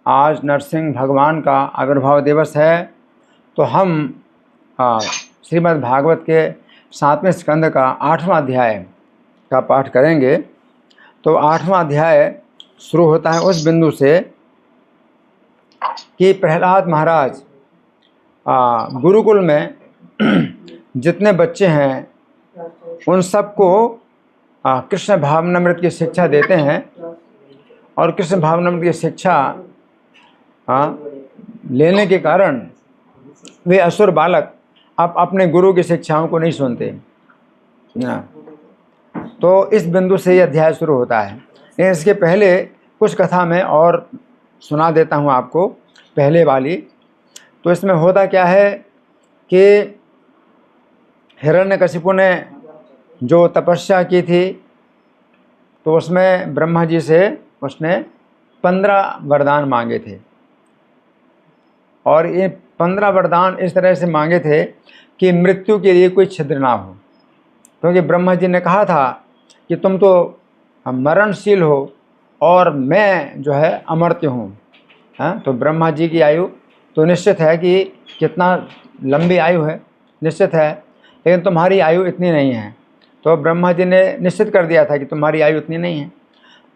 आज नरसिंह भगवान का आविर्भाव दिवस है, तो हम श्रीमद् भागवत के 7वें स्कंद का 8वां अध्याय का पाठ करेंगे। तो 8वां अध्याय शुरू होता है उस बिंदु से कि प्रहलाद महाराज गुरुकुल में जितने बच्चे हैं उन सबको कृष्ण भावनामृत की शिक्षा देते हैं, और कृष्ण भावनामृत की शिक्षा लेने के कारण वे असुर बालक अब अपने गुरु की शिक्षाओं को नहीं सुनते ना। तो इस बिंदु से ये अध्याय शुरू होता है। इसके पहले कुछ कथा मैं और सुना देता हूँ आपको, पहले वाली। तो इसमें होता क्या है कि हिरण्यकशिपु ने जो तपस्या की थी, तो उसमें ब्रह्मा जी से उसने 15 वरदान मांगे थे, और ये 15 वरदान इस तरह से मांगे थे कि मृत्यु के लिए कोई छिद्र ना हो, क्योंकि ब्रह्मा जी ने कहा था कि तुम तो मरणशील हो और मैं जो है अमर्त्य हूँ। तो ब्रह्मा जी की आयु तो निश्चित है कि कितना लंबी आयु है, निश्चित है, लेकिन तुम्हारी आयु इतनी नहीं है। तो ब्रह्मा जी ने निश्चित कर दिया था कि तुम्हारी आयु इतनी नहीं है।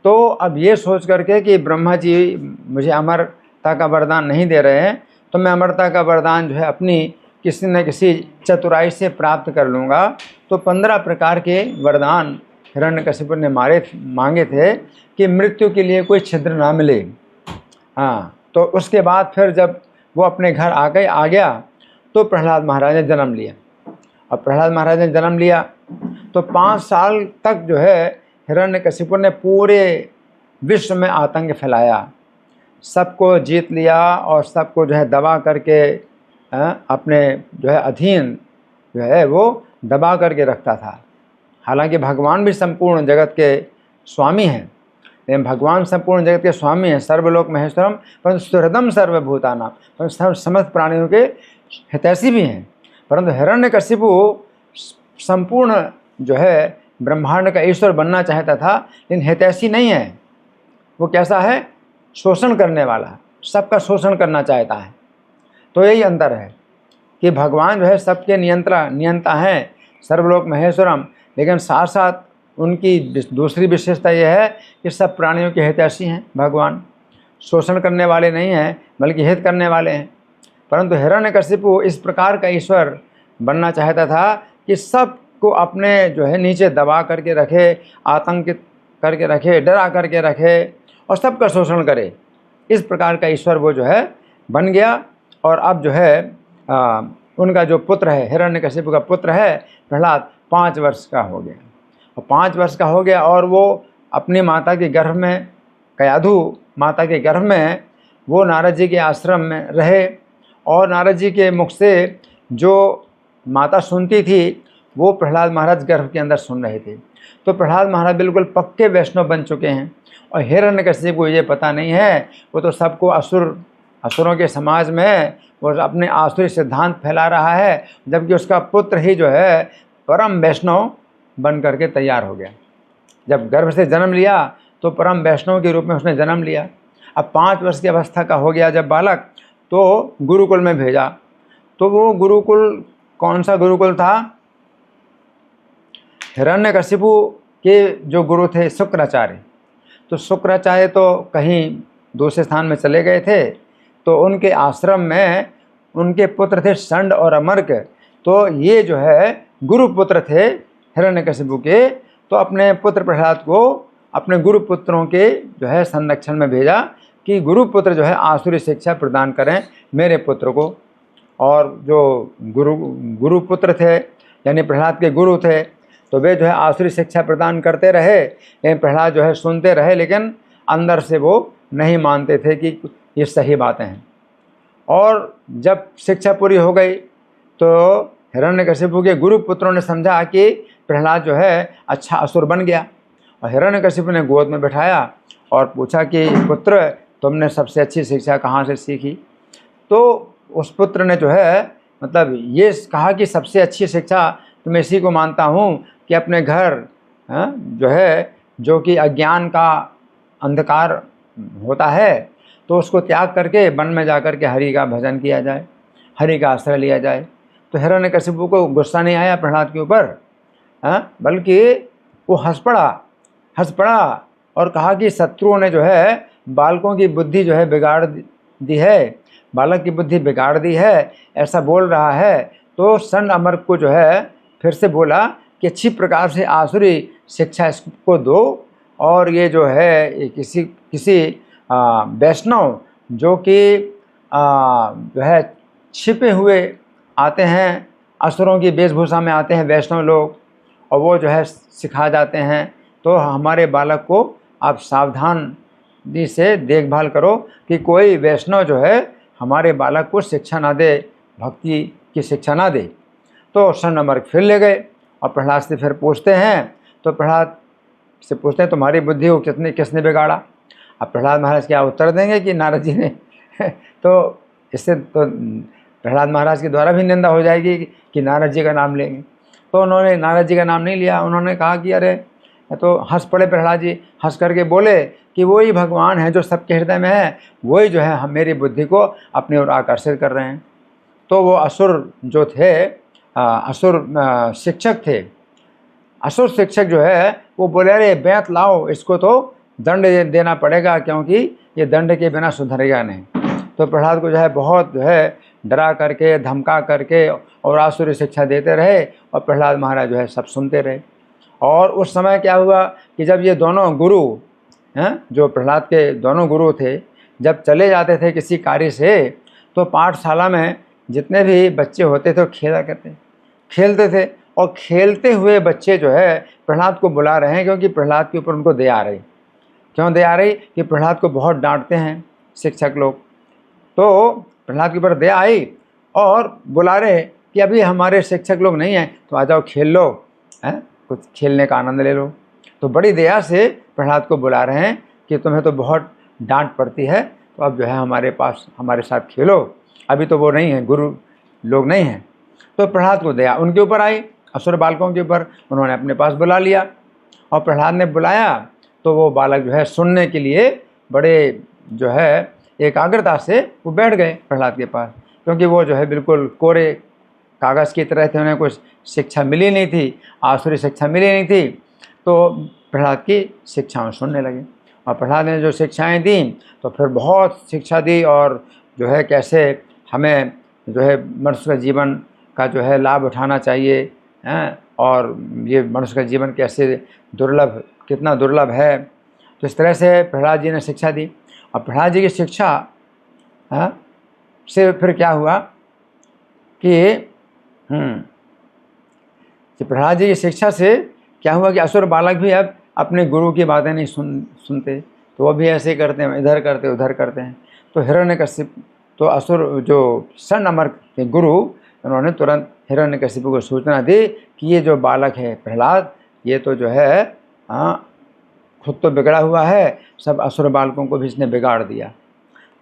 तो अब ये सोच करके कि ब्रह्मा जी मुझे अमरता का वरदान नहीं दे रहे हैं, तो मैं अमरता का वरदान जो है अपनी किसी न किसी चतुराई से प्राप्त कर लूँगा। तो 15 प्रकार के वरदान हिरण्यकशिपु ने मांगे थे कि मृत्यु के लिए कोई छिद्र ना मिले। तो उसके बाद फिर जब वो अपने घर आ गया तो प्रहलाद महाराज ने जन्म लिया। और प्रहलाद महाराज ने जन्म लिया तो 5 साल तक जो है हिरण्यकशिपु ने पूरे विश्व में आतंक फैलाया, सबको जीत लिया और सबको जो है दबा करके अपने जो है अधीन जो है वो दबा करके रखता था। हालांकि भगवान भी संपूर्ण जगत के स्वामी हैं, लेकिन भगवान संपूर्ण जगत के स्वामी हैं, सर्वलोक महेश्वरम, परंतु सुहृदम सर्वभूतानां, परंतु समस्त प्राणियों के हितैषी भी हैं। परंतु हिरण्यकशिपु संपूर्ण जो है ब्रह्मांड का ईश्वर बनना चाहता था, लेकिन हितैषी नहीं है। वो कैसा है? शोषण करने वाला, सबका शोषण करना चाहता है। तो यही अंतर है कि भगवान जो है सबके नियंता हैं, सर्वलोक महेश्वरम, लेकिन साथ साथ उनकी दूसरी विशेषता यह है कि सब प्राणियों के हितैषी हैं। भगवान शोषण करने वाले नहीं हैं, बल्कि हित करने वाले हैं। परंतु हिरण्यकशिपु इस प्रकार का ईश्वर बनना चाहता था कि सबको अपने जो है नीचे दबा करके रखे, आतंकित करके रखे, डरा करके रखे और सबका शोषण करे। इस प्रकार का ईश्वर वो जो है बन गया। और अब जो है उनका जो पुत्र है, हिरण्यकशिपु का पुत्र है प्रहलाद, 5 वर्ष का हो गया। और 5 वर्ष का हो गया और वो अपनी माता के गर्भ में, कयाधु माता के गर्भ में वो नारद जी के आश्रम में रहे, और नारद जी के मुख से जो माता सुनती थी वो प्रहलाद महाराज गर्भ के अंदर सुन रहे थे। तो प्रहलाद महाराज बिल्कुल पक्के वैष्णव बन चुके हैं, और हिरण्यकशिपु को ये पता नहीं है। वो तो सबको असुरों के समाज में वो अपने आसुरी सिद्धांत फैला रहा है, जबकि उसका पुत्र ही जो है परम वैष्णव बन करके तैयार हो गया। जब गर्भ से जन्म लिया तो परम वैष्णव के रूप में उसने जन्म लिया। अब 5 वर्ष की अवस्था का हो गया जब बालक, तो गुरुकुल में भेजा। तो वो गुरुकुल कौन सा गुरुकुल था? हिरण्यकशिपु के जो गुरु थे शुक्राचार्य। तो शुक्राचार्य तो कहीं दूसरे स्थान में चले गए थे, तो उनके आश्रम में उनके पुत्र थे षंड और अमर्क। तो ये जो है गुरुपुत्र थे हिरण्यकशिपु के। तो अपने पुत्र प्रहलाद को अपने गुरुपुत्रों के जो है संरक्षण में भेजा कि गुरुपुत्र जो है आसुरी शिक्षा प्रदान करें मेरे पुत्र को। और जो गुरुपुत्र थे यानी प्रहलाद के गुरु थे, तो वे जो है आसुरी शिक्षा प्रदान करते रहे, लेकिन प्रहलाद जो है सुनते रहे, लेकिन अंदर से वो नहीं मानते थे कि ये सही बातें हैं। और जब शिक्षा पूरी हो गई तो हिरण्यकशिपु के गुरुपुत्रों ने समझा कि प्रहलाद जो है अच्छा असुर बन गया, और हिरण्यकशिपु ने गोद में बिठाया और पूछा कि पुत्र, तुमने सबसे अच्छी शिक्षा कहाँ से सीखी? तो उस पुत्र ने जो है मतलब ये कहा कि सबसे अच्छी शिक्षा तो मैं इसी को मानता हूँ कि अपने घर जो है, जो कि अज्ञान का अंधकार होता है, तो उसको त्याग करके वन में जा कर के हरि का भजन किया जाए, हरि का आश्रय लिया जाए। तो हिरण्यकशिपु को गुस्सा नहीं आया प्रहलाद के ऊपर, बल्कि वो हंस पड़ा और कहा कि शत्रुओं ने जो है बालकों की बुद्धि जो है बिगाड़ दी है, बालक की बुद्धि बिगाड़ दी है, ऐसा बोल रहा है। तो सन अमर को जो है फिर से बोला कि अच्छी प्रकार से आसुरी शिक्षा इसको दो, और ये जो है ये किसी वैष्णव जो कि जो है छिपे हुए आते हैं, असुरों की वेशभूषा में आते हैं वैष्णव लोग, और वो जो है सिखा जाते हैं। तो हमारे बालक को आप सावधानी से देखभाल करो कि कोई वैष्णव जो है हमारे बालक को शिक्षा ना दे, भक्ति की शिक्षा ना दे। तो सन अमर फिर ले गए और प्रहलाद से फिर पूछते हैं। तो प्रहलाद से पूछते हैं तुम्हारी बुद्धि को किसने बिगाड़ा। अब प्रहलाद महाराज क्या उत्तर देंगे कि नारद जी ने तो इससे तो प्रहलाद महाराज के द्वारा भी निंदा हो जाएगी कि नारद जी का नाम लेंगे। तो उन्होंने नारद जी का नाम नहीं लिया। उन्होंने कहा कि अरे, तो हंस पड़े प्रहलाद जी, हंस करके बोले कि वही भगवान है जो सबके हृदय में है, वही जो है हम मेरी बुद्धि को अपनी ओर आकर्षित कर रहे हैं। तो वो असुर जो थे, असुर शिक्षक थे, असुर शिक्षक जो है वो बोले अरे बेंत लाओ, इसको तो दंड देना पड़ेगा क्योंकि ये दंड के बिना सुधरेगा नहीं। तो प्रहलाद को जो है बहुत जो है डरा करके धमका करके और आसुरी शिक्षा देते रहे, और प्रहलाद महाराज जो है सब सुनते रहे। और उस समय क्या हुआ कि जब ये दोनों गुरु हैं, जो प्रहलाद के दोनों गुरु थे, जब चले जाते थे किसी कार्य से, तो पाठशाला में जितने भी बच्चे होते थे वो खेलते थे, और खेलते हुए बच्चे जो है प्रहलाद को बुला रहे हैं, क्योंकि प्रहलाद के ऊपर उनको दया आ रही। क्यों दया आ रही कि प्रहलाद को बहुत डांटते हैं शिक्षक लोग। तो प्रहलाद के ऊपर दया आई और बुला रहे कि अभी हमारे शिक्षक लोग नहीं हैं, तो आ जाओ खेल लो, कुछ खेलने का आनंद ले लो। तो बड़ी दया से प्रहलाद को बुला रहे हैं कि तुम्हें तो बहुत डांट पड़ती है, तो अब जो है हमारे पास हमारे साथ खेलो, अभी तो वो नहीं है, गुरु लोग नहीं हैं। तो प्रहलाद को दया उनके ऊपर आई, असुर बालकों के ऊपर। उन्होंने अपने पास बुला लिया, और प्रहलाद ने बुलाया तो वो बालक जो है सुनने के लिए बड़े जो है एकाग्रता से वो बैठ गए प्रहलाद के पास, क्योंकि वो जो है बिल्कुल कोरे कागज़ की तरह थे, उन्हें कुछ शिक्षा मिली नहीं थी, आसुरी शिक्षा मिली नहीं थी। तो प्रहलाद की शिक्षाएं सुनने लगे, और प्रहलाद ने जो शिक्षाएं दी तो फिर बहुत शिक्षा दी, और जो है कैसे हमें जो है मनुष्य का जीवन का जो है लाभ उठाना चाहिए, और ये मनुष्य का जीवन कैसे कितना दुर्लभ है। तो इस तरह से प्रहलाद जी ने शिक्षा दी। और प्रहलाद जी की शिक्षा से फिर क्या हुआ कि प्रहलाद जी की शिक्षा से क्या हुआ कि असुर बालक भी अब अपने गुरु की बातें नहीं सुनते, तो वो भी ऐसे ही करते हैं, इधर करते उधर करते हैं। तो हिरण्यकशिप, तो असुर जो सन अमर के गुरु, उन्होंने तुरंत हिरण्यकशिपु को सूचना दी कि ये जो बालक है प्रहलाद, ये तो जो है खुद तो बिगड़ा हुआ है, सब असुर बालकों को भी इसने बिगाड़ दिया।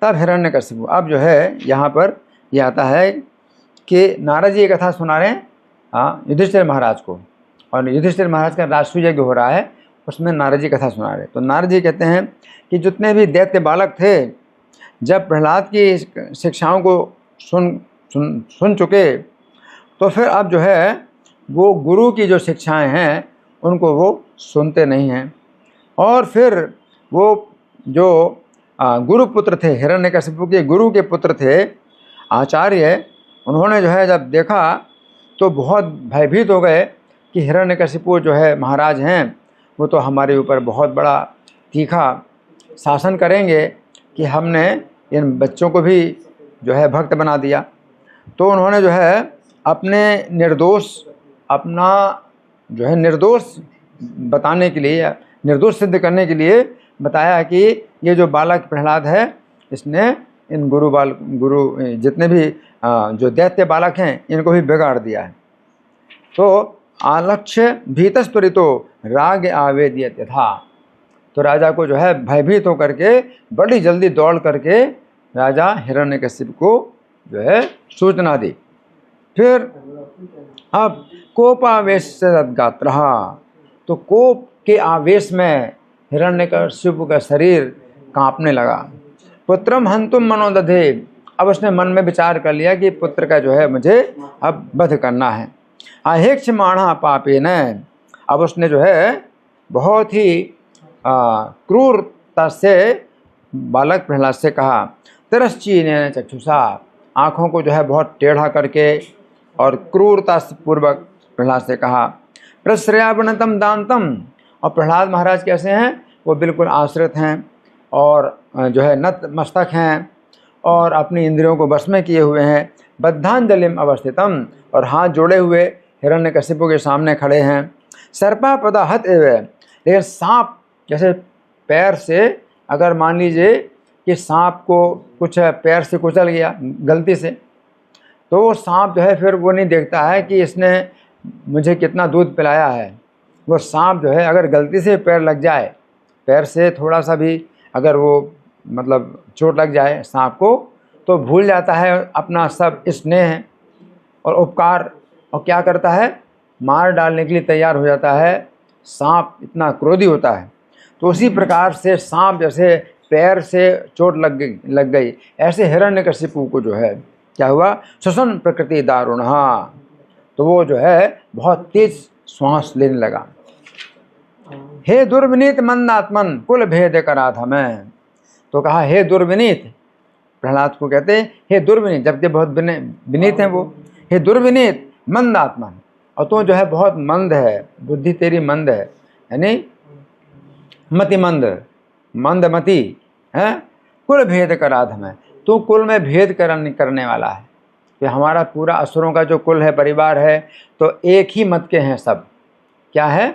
तब हिरण्यकशिपु, अब जो है यहाँ पर ये आता है कि नारद जी ये कथा सुना रहे हैं युधिष्ठिर महाराज को, और युधिष्ठिर महाराज का राजसूय यज्ञ हो रहा है, उसमें नारद जी कथा सुना रहे। तो नारद जी कहते हैं कि जितने भी दैत्य बालक थे, जब प्रहलाद की शिक्षाओं को सुन चुके, तो फिर अब जो है वो गुरु की जो शिक्षाएं हैं उनको वो सुनते नहीं हैं। और फिर वो जो गुरुपुत्र थे, हिरण्यकशिपु के गुरु के पुत्र थे आचार्य, उन्होंने जो है जब देखा तो बहुत भयभीत हो गए कि हिरण्यकशिपु जो है महाराज हैं, वो तो हमारे ऊपर बहुत बड़ा तीखा शासन करेंगे कि हमने इन बच्चों को भी जो है भक्त बना दिया। तो उन्होंने जो है अपना जो है निर्दोष बताने के लिए, निर्दोष सिद्ध करने के लिए बताया कि ये जो बालक प्रहलाद है, इसने इन गुरु जितने भी जो दैत्य बालक हैं इनको भी बिगाड़ दिया है। तो आलक्ष्य भीतस्त्वरितो राग आवेदयत था। तो राजा को जो है भयभीत होकर के बड़ी जल्दी दौड़ करके राजा हिरण्यकशिपु को जो है सूचना दी। फिर अब कोपावेश से गात्र, तो कोप के आवेश में हिरण्यकशिपु का शरीर कांपने लगा, पुत्रम हंतुम मनोदधे, अब उसने मन में विचार कर लिया कि पुत्र का जो है मुझे अब वध करना है। अहेक्ष माणा पापे न, अब उसने जो है बहुत ही क्रूरता से बालक प्रहलाद से कहा, तिरश्चीन चक्षुषा, आँखों को जो है बहुत टेढ़ा करके और क्रूरता पूर्वक प्रहलाद से कहा। प्रश्रयावनतम दानतम, और प्रहलाद महाराज कैसे हैं, वो बिल्कुल आश्रित हैं और जो है नत मस्तक हैं और अपनी इंद्रियों को वश में किए हुए हैं। बद्धांजलिम अवस्थितम, और हाथ जोड़े हुए हिरण्यकशिपु के सामने खड़े हैं। सर्पा पदा हत एव, लेकिन सांप जैसे पैर से, अगर मान लीजिए कि सांप को कुछ पैर से कुचल गया गलती से, तो वो सांप जो है फिर वो नहीं देखता है कि इसने मुझे कितना दूध पिलाया है। वो सांप जो है अगर गलती से पैर लग जाए, पैर से थोड़ा सा भी अगर वो मतलब चोट लग जाए सांप को, तो भूल जाता है अपना सब स्नेह और उपकार, और क्या करता है, मार डालने के लिए तैयार हो जाता है। सांप इतना क्रोधी होता है। तो उसी प्रकार से सांप जैसे पैर से चोट लग गई, ऐसे हिरण्यकशिपु को जो है क्या हुआ, श्वसन प्रकृति दारुण, तो वो जो है बहुत तेज श्वास लेने लगा। हे दुर्विनीत मंदात्मन कुल भेद कराधम, तो कहा हे दुर्विनीत, प्रहलाद को कहते हैं हे दुर्विनीत, जबकि बहुत विनीत हैं वो। हे दुर्विनीत मंदात्मन, और तो जो है बहुत मंद है, बुद्धि तेरी मंद है, यानी मतिमंद, मंदमती है। कुल भेद कराधम है, तो कुल में भेद करने वाला है। कि हमारा पूरा असुरों का जो कुल है, परिवार है, तो एक ही मत के हैं सब। क्या है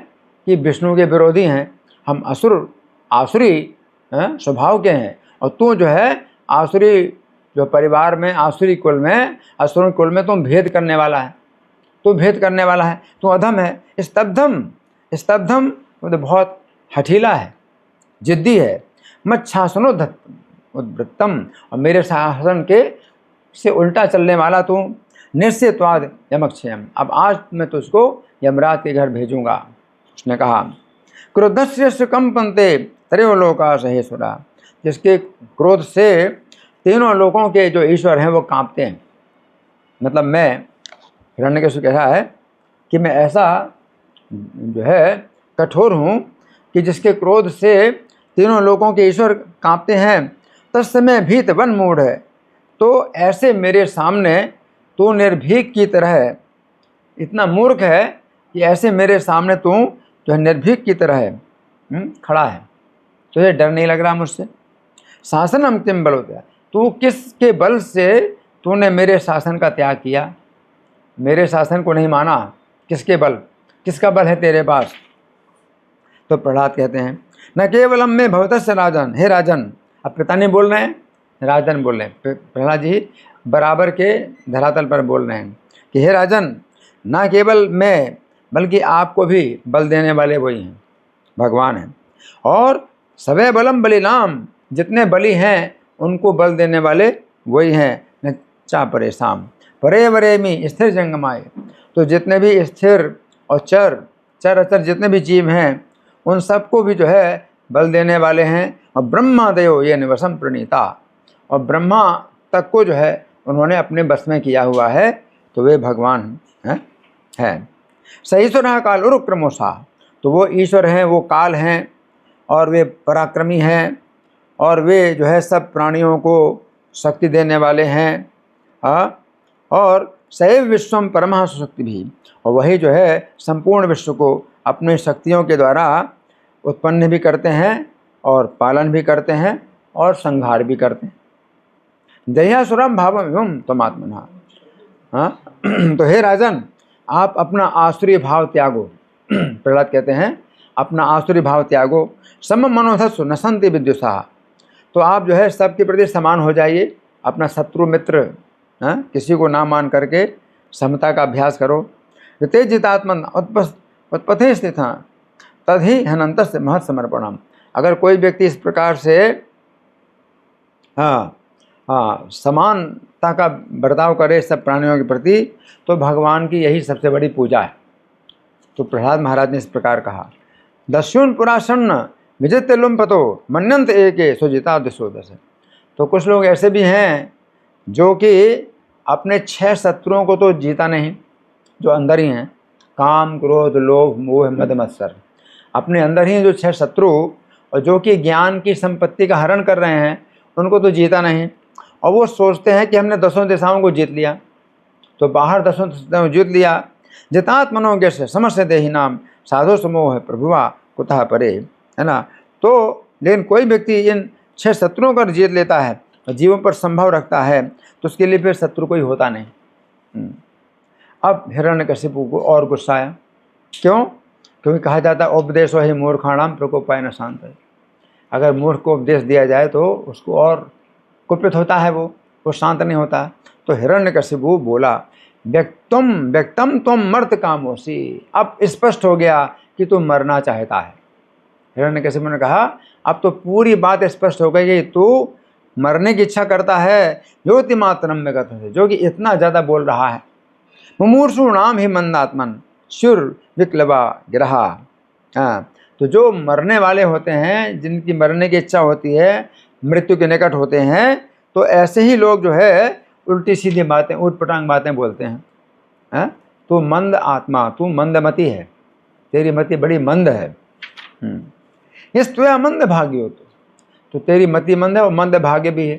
कि विष्णु के विरोधी हैं, हम आसुरी स्वभाव के हैं, और तू जो है आसुरी जो परिवार में, आसुरी कुल में, असुरों कुल में तुम भेद करने वाला है, तू भेद करने वाला है, तू अधम है। स्तब्धम तो बहुत हठीला है, जिद्दी है। मच्छासनो उद्वृत्तम, और मेरे शासन के से उल्टा चलने वाला तू। निश्चित्वाद यमक्षयम, अब आज मैं तुझको यमराज के घर भेजूंगा। उसने कहा क्रोधस्य कंपन्ते त्रयोलोका सहेश्वरा, जिसके क्रोध से तीनों लोगों के जो ईश्वर हैं वो कांपते हैं। मतलब मैं, हिरण्यकशिपु कह रहा है कि मैं ऐसा जो है कठोर हूँ कि जिसके क्रोध से तीनों लोगों के ईश्वर कांपते हैं। तत्समय भीत वन मूढ़ है, तो ऐसे मेरे सामने तू निर्भीक की तरह है, इतना मूर्ख है कि ऐसे मेरे सामने तू जो है निर्भीक की तरह है खड़ा है, तुझे डर नहीं लग रहा मुझसे। शासन अंतिम बल होता है, तू किसके बल से तूने मेरे शासन का त्याग किया, मेरे शासन को नहीं माना, किसके बल, किसका बल है तेरे पास। तो प्रहलाद कहते हैं न केवलम में भवतस्य राजन, हे राजन, अब पिता नहीं बोल रहे हैं, राजन बोल रहे हैं। प्रहलाद जी बराबर के धरातल पर बोल रहे हैं कि हे राजन, ना केवल मैं बल्कि आपको भी बल देने वाले वही हैं, भगवान हैं। और सवै बलम बलिनाम, जितने बलि हैं उनको बल देने वाले वही हैं। न चा परेशान परे वरेमी स्थिर जंगमाए, तो जितने भी स्थिर और चर अचर जितने भी जीव हैं उन सबको भी जो है बल देने वाले हैं। और ब्रह्मादयो ये निवसम प्रणीता, और ब्रह्मा तक को जो है उन्होंने अपने बस में किया हुआ है, तो वे भगवान हैं। सहीश्वर काल उरुक्रमोषा, तो वो ईश्वर हैं, वो काल हैं और वे पराक्रमी हैं, और वे जो है सब प्राणियों को शक्ति देने वाले हैं। और सैव विश्वम परमहंस शक्ति भी, और वही जो है संपूर्ण विश्व को अपने शक्तियों के द्वारा उत्पन्न भी करते हैं और पालन भी करते हैं और संहार भी करते हैं। दह्यासुरम भावम एवं तमात्मना, तो हे राजन, आप अपना आसुरी भाव त्यागो। प्रहलाद कहते हैं अपना आसुरी भाव त्यागो। सम मनोधस्सु नसन्ति विद्युषा, तो आप जो है सबके प्रति समान हो जाइए, अपना शत्रु मित्र किसी को ना मान करके समता का अभ्यास करो। तेजितात्मन उत्पथे स्थित तदहि हनंत से महत् समर्पणम, अगर कोई व्यक्ति इस प्रकार से समानता का बर्ताव करे सब प्राणियों के प्रति, तो भगवान की यही सबसे बड़ी पूजा है। तो प्रहलाद महाराज ने इस प्रकार कहा, दस्युन पुरासन्न विजित्य लुम्पतो मन्यंत एके सुजिता दिशो दश, तो कुछ लोग ऐसे भी हैं जो कि अपने 6 शत्रुओं को तो जीता नहीं, जो अंदर ही हैं, काम क्रोध लोभ मोह मद मत्सर, अपने अंदर ही जो 6 शत्रु और जो कि ज्ञान की संपत्ति का हरण कर रहे हैं, उनको तो जीता नहीं। और वो सोचते हैं कि हमने 10 दिशाओं को जीत लिया, तो बाहर 10 दिशाओं को जीत लिया। जितात्मनो से समस्य देहि नाम साधु समूह प्रभुआ कुतः परे, है ना। तो लेकिन कोई व्यक्ति इन 6 शत्रुओं को जीत लेता है और जीवन पर संभव रखता है, तो उसके लिए फिर शत्रु कोई होता नहीं। अब हिरण्यकशिपु को और गुस्सा आया। क्यों? क्योंकि कहा जाता है उपदेश ही मूर्खाणाम प्रकोपाय न शांत है। अगर मूर्ख को उपदेश दिया जाए तो उसको और कुपित होता है, वो शांत नहीं होता। तो हिरण्यकशिपु बोला व्यक्तम तुम मर्त कामोसी। अब स्पष्ट हो गया कि तू मरना चाहता है। हिरण्यकशिपु ने कहा अब तो पूरी बात स्पष्ट हो गई कि तू मरने की इच्छा करता है। ज्योति मात्रम में गत है, जो कि इतना ज़्यादा बोल रहा है। मुमूर्षु नाम ही मंदात्मन शुर विक्लवा गिरहा। तो जो मरने वाले होते हैं, जिनकी मरने की इच्छा होती है, मृत्यु के निकट होते हैं, तो ऐसे ही लोग जो है उल्टी सीधी बातें, ऊटपटांग बातें बोलते हैं। तू मंद आत्मा, तू मंदमती है, तेरी मति बड़ी मंद है। इस तुया मंद भाग्य हो तो तेरी मति मंद है और मंद भाग्य भी है।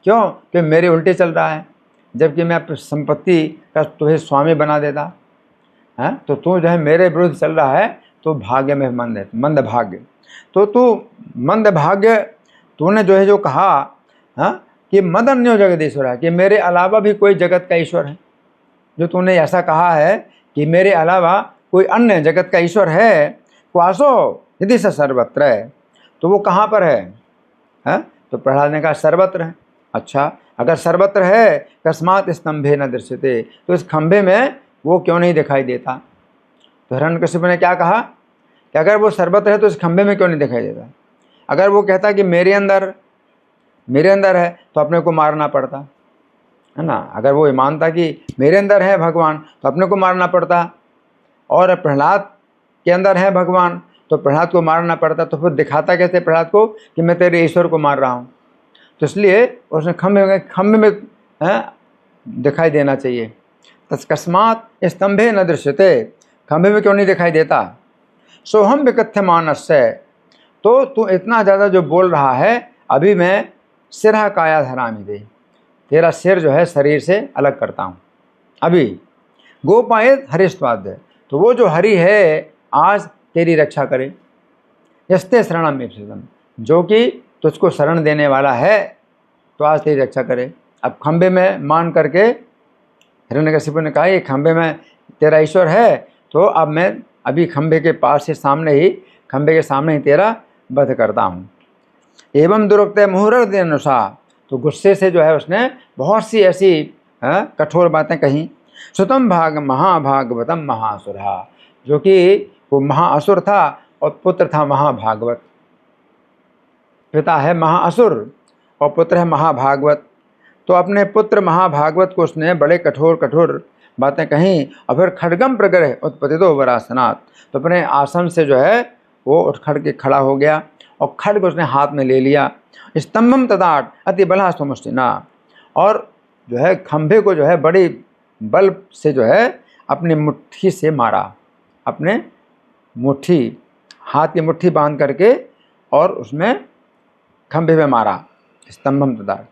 क्यों? कि मेरे उल्टे चल रहा है, जबकि मैं अपनी संपत्ति का तुझे स्वामी बना देता है। तो तू जो है मेरे विरुद्ध चल रहा है, तो भाग्य में मंद है, मंद भाग्य। तो तू मंद भाग्य, तूने जो है जो कहा कि मदन्यो जगदीश्वर है, कि मेरे अलावा भी कोई जगत का ईश्वर है। जो तूने ऐसा कहा है कि मेरे अलावा कोई अन्य जगत का ईश्वर है, क्वासो यदि स सर्वत्र है, तो वो कहाँ पर है? तो प्रहलाद ने कहा सर्वत्र है। अच्छा, अगर सर्वत्र है कस्मात स्तंभे न दृश्यते, तो इस खंभे में वो क्यों नहीं दिखाई देता? तो हिरण्यकशिपु ने क्या कहा कि अगर वो सर्वत्र है तो इस खंभे में क्यों नहीं दिखाई देता? अगर वो कहता कि मेरे अंदर है तो अपने को मारना पड़ता, है ना। अगर वो मानता कि मेरे अंदर है भगवान तो अपने को मारना पड़ता, और प्रहलाद के अंदर है भगवान तो प्रहलाद को मारना पड़ता। तो फिर दिखाता कैसे प्रहलाद को कि मैं तेरे ईश्वर को मार रहा हूँ? तो इसलिए उसने खंभे में दिखाई देना चाहिए। तस्कस्मात स्तंभे न दृश्यते, खंभे में क्यों नहीं दिखाई देता? सोहम विकथ्य मानस्य, तो तू इतना ज़्यादा जो बोल रहा है, अभी मैं सिरह काया धरामी दे, तेरा सिर जो है शरीर से अलग करता हूँ अभी। गोपायत हरिस्वाद, तो वो जो हरि है आज तेरी रक्षा करे। यस्ते शरणम ईप्सितम, जो कि तुझको शरण देने वाला है, तो आज तेरी रक्षा करे। अब खंबे में मान करके हिरण्यकशिपु ने कहा ये खंबे में तेरा ईश्वर है, तो अब मैं अभी खंबे के पास से खंबे के सामने ही तेरा वध करता हूँ। एवं दुरुक्त मुहुर्दे अनुसार, तो गुस्से से जो है उसने बहुत सी ऐसी कठोर बातें कही। सुतम भाग महाभागवतम महासुरा, जो कि वो महाअसुर था और पुत्र था महाभागवत। पिता है महाअसुर और पुत्र है महाभागवत। तो अपने पुत्र महाभागवत को उसने बड़े कठोर बातें कहीं। और फिर खड्गम प्रग्रह उत्पतितो वरासनाथ, तो अपने आसन से जो है वो उठ खड़ के खड़ा हो गया और खड्ग उसने हाथ में ले लिया। स्तंभम तदाट अति बला समुष्टिना, और जो है खंभे को जो है बड़ी बल से जो है अपनी मुट्ठी से मारा, अपने मुट्ठी, हाथ की मुट्ठी बांध करके और उसमें खंभे में मारा। स्तंभम तदाट,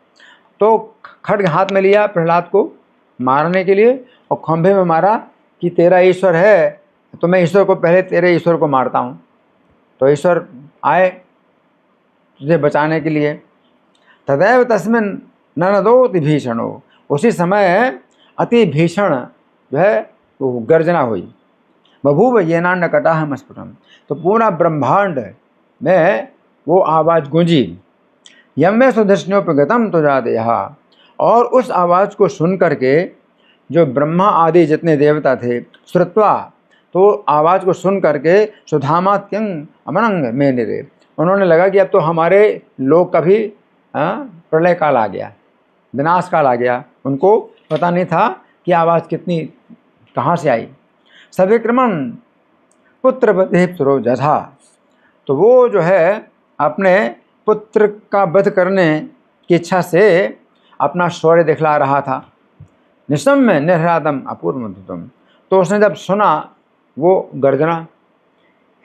तो खड्ग हाथ में लिया प्रहलाद को मारने के लिए और खंभे में मारा कि तेरा ईश्वर है तो मैं ईश्वर को पहले तेरे ईश्वर को मारता हूँ। तो ईश्वर आए तुझे बचाने के लिए। तदैव तस्मिन् ननदोति भीषणो, उसी समय अति भीषण जो है वो गर्जना हुई। बभूव येनान्न कटाह स्फुटम, तो पूरा ब्रह्मांड में वो आवाज़ गूंजी। यम्मे सुधृष्णोपगतम तुजादेहा, और उस आवाज़ को सुन करके जो ब्रह्मा आदि जितने देवता थे श्रुत्वा, तो आवाज़ को सुन करके सुधामात्यंग अमनंग में निरे, उन्होंने लगा कि अब तो हमारे लोग का भी प्रलय काल आ गया, विनाश काल आ गया। उनको पता नहीं था कि आवाज़ कितनी कहाँ से आई। सविक्रमण पुत्र बधिप्सुरो जथा, तो वो जो है अपने पुत्र का वध करने की इच्छा से अपना शौर्य दिखला रहा था। निशम्य निर्हृदम अपूर्व मधुतम। तो उसने जब सुना वो गर्जना,